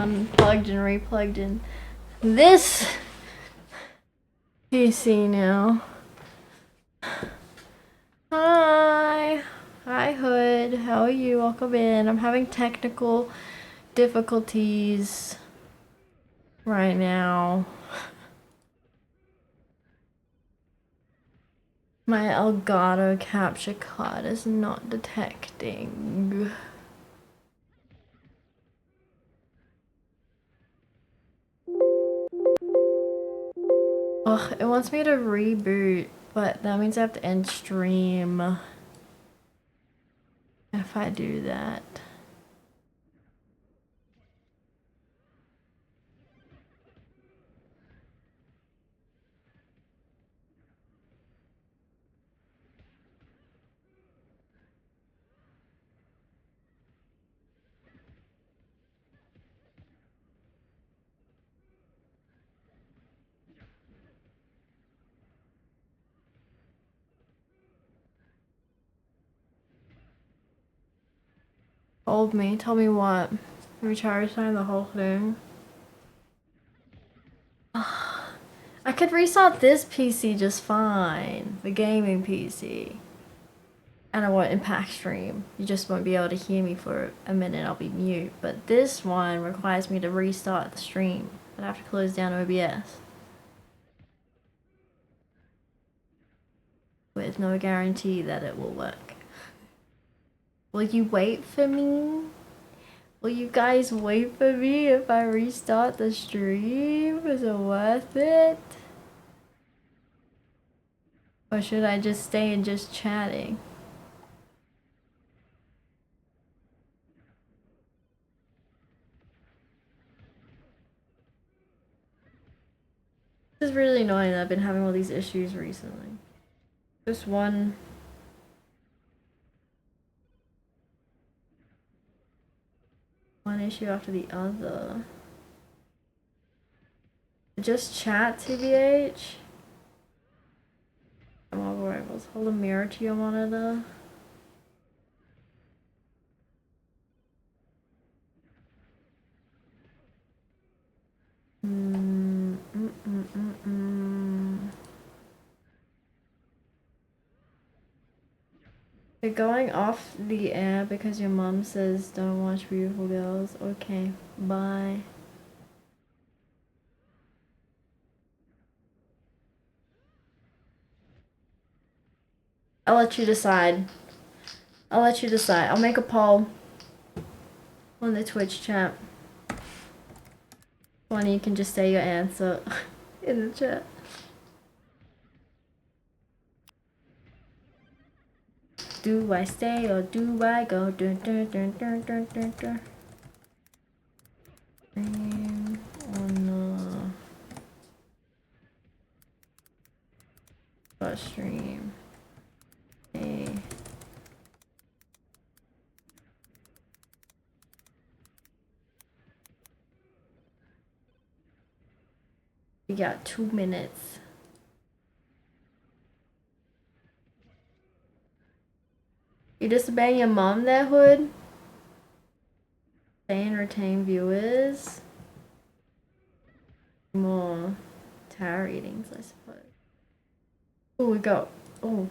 unplugged and replugged in this PC now. Hi. Hi, Hood. How are you? Welcome in. I'm having technical difficulties right now. My Elgato capture card is not detecting. Ugh, it wants me to reboot, but that means I have to end stream if I do that. Told me. Tell me what? Let me try to sign the whole thing. I could restart this PC just fine. The gaming PC. And I won't impact stream. You just won't be able to hear me for a minute. I'll be mute. But this one requires me to restart the stream. I'd have to close down OBS. With no guarantee that it will work. Will you wait for me? Will you guys wait for me if I restart the stream? Is it worth it? Or should I just stay and just chatting? This is really annoying that I've been having all these issues recently. Just one issue after the other. Just chat, TBH. Mobile rivals. Hold a mirror to your monitor. You're going off the air because your mom says don't watch Beautiful Girls. Okay, bye. I'll let you decide. I'll let you decide. I'll make a poll on the Twitch chat. One, you can just say your answer in the chat. Do I stay or do I go? Dun, dun, dun, dun, dun, dun, dun. On the stream. Hey. We got 2 minutes. You disobeying your mom there, Hood? Stay and retain viewers. More tower readings, I suppose. Oh, we got, oh,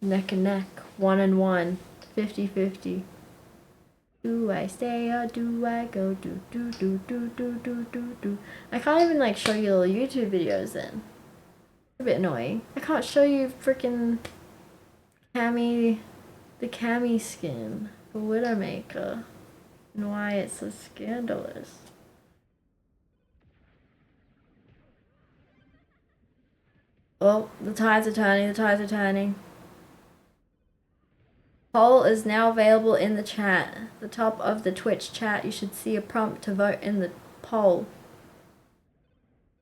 neck and neck. 1 and 1. 50-50. Do I stay or do I go? Do do do do do do do do. I can't even like show you little YouTube videos then. A bit annoying. I can't show you freaking Cammy, the Cammy skin for Widowmaker, and why it's so scandalous. Oh, the tides are turning. The tides are turning. Poll is now available in the chat. The top of the Twitch chat, you should see a prompt to vote in the poll.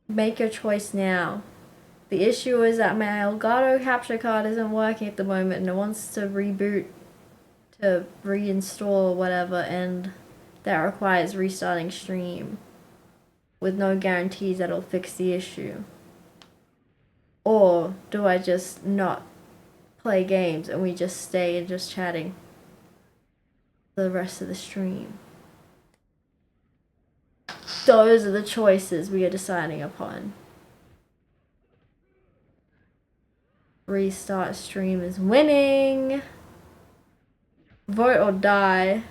Make your choice now. The issue is that my Elgato capture card isn't working at the moment and it wants to reboot to reinstall or whatever, and that requires restarting stream with no guarantees that it'll fix the issue. Or do I just not play games and we just stay and just chatting the rest of the stream? those are the choices we are deciding upon. Restart stream is winning. Vote or die.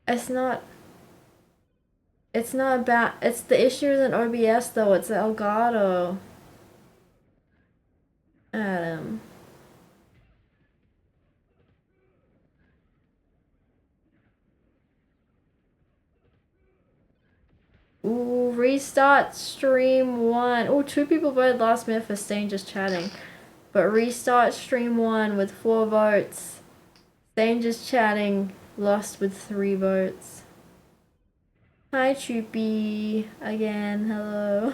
It's not about, it's the issue isn't OBS though, it's Elgato. Adam. Ooh, restart stream 1. Ooh, 2 people voted last minute for staying just chatting. But restart stream 1 with 4 votes. Staying just chatting lost with 3 votes. Hi Choopy again, hello.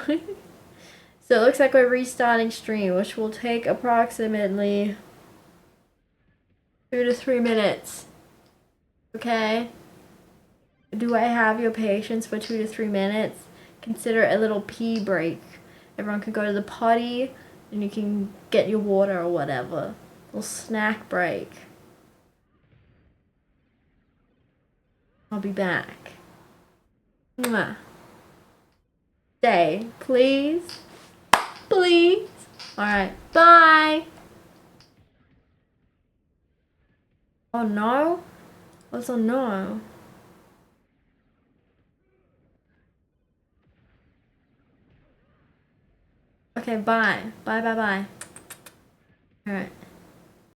So it looks like we're restarting stream, which will take approximately 2 to 3 minutes. Okay? Do I have your patience for 2 to 3 minutes? Consider it a little pee break. Everyone can go to the potty and you can get your water or whatever. A little snack break. I'll be back. Mwah. Stay, please. Please. Alright, bye. Oh no? What's a no? Okay, bye. Bye, bye, bye. Alright.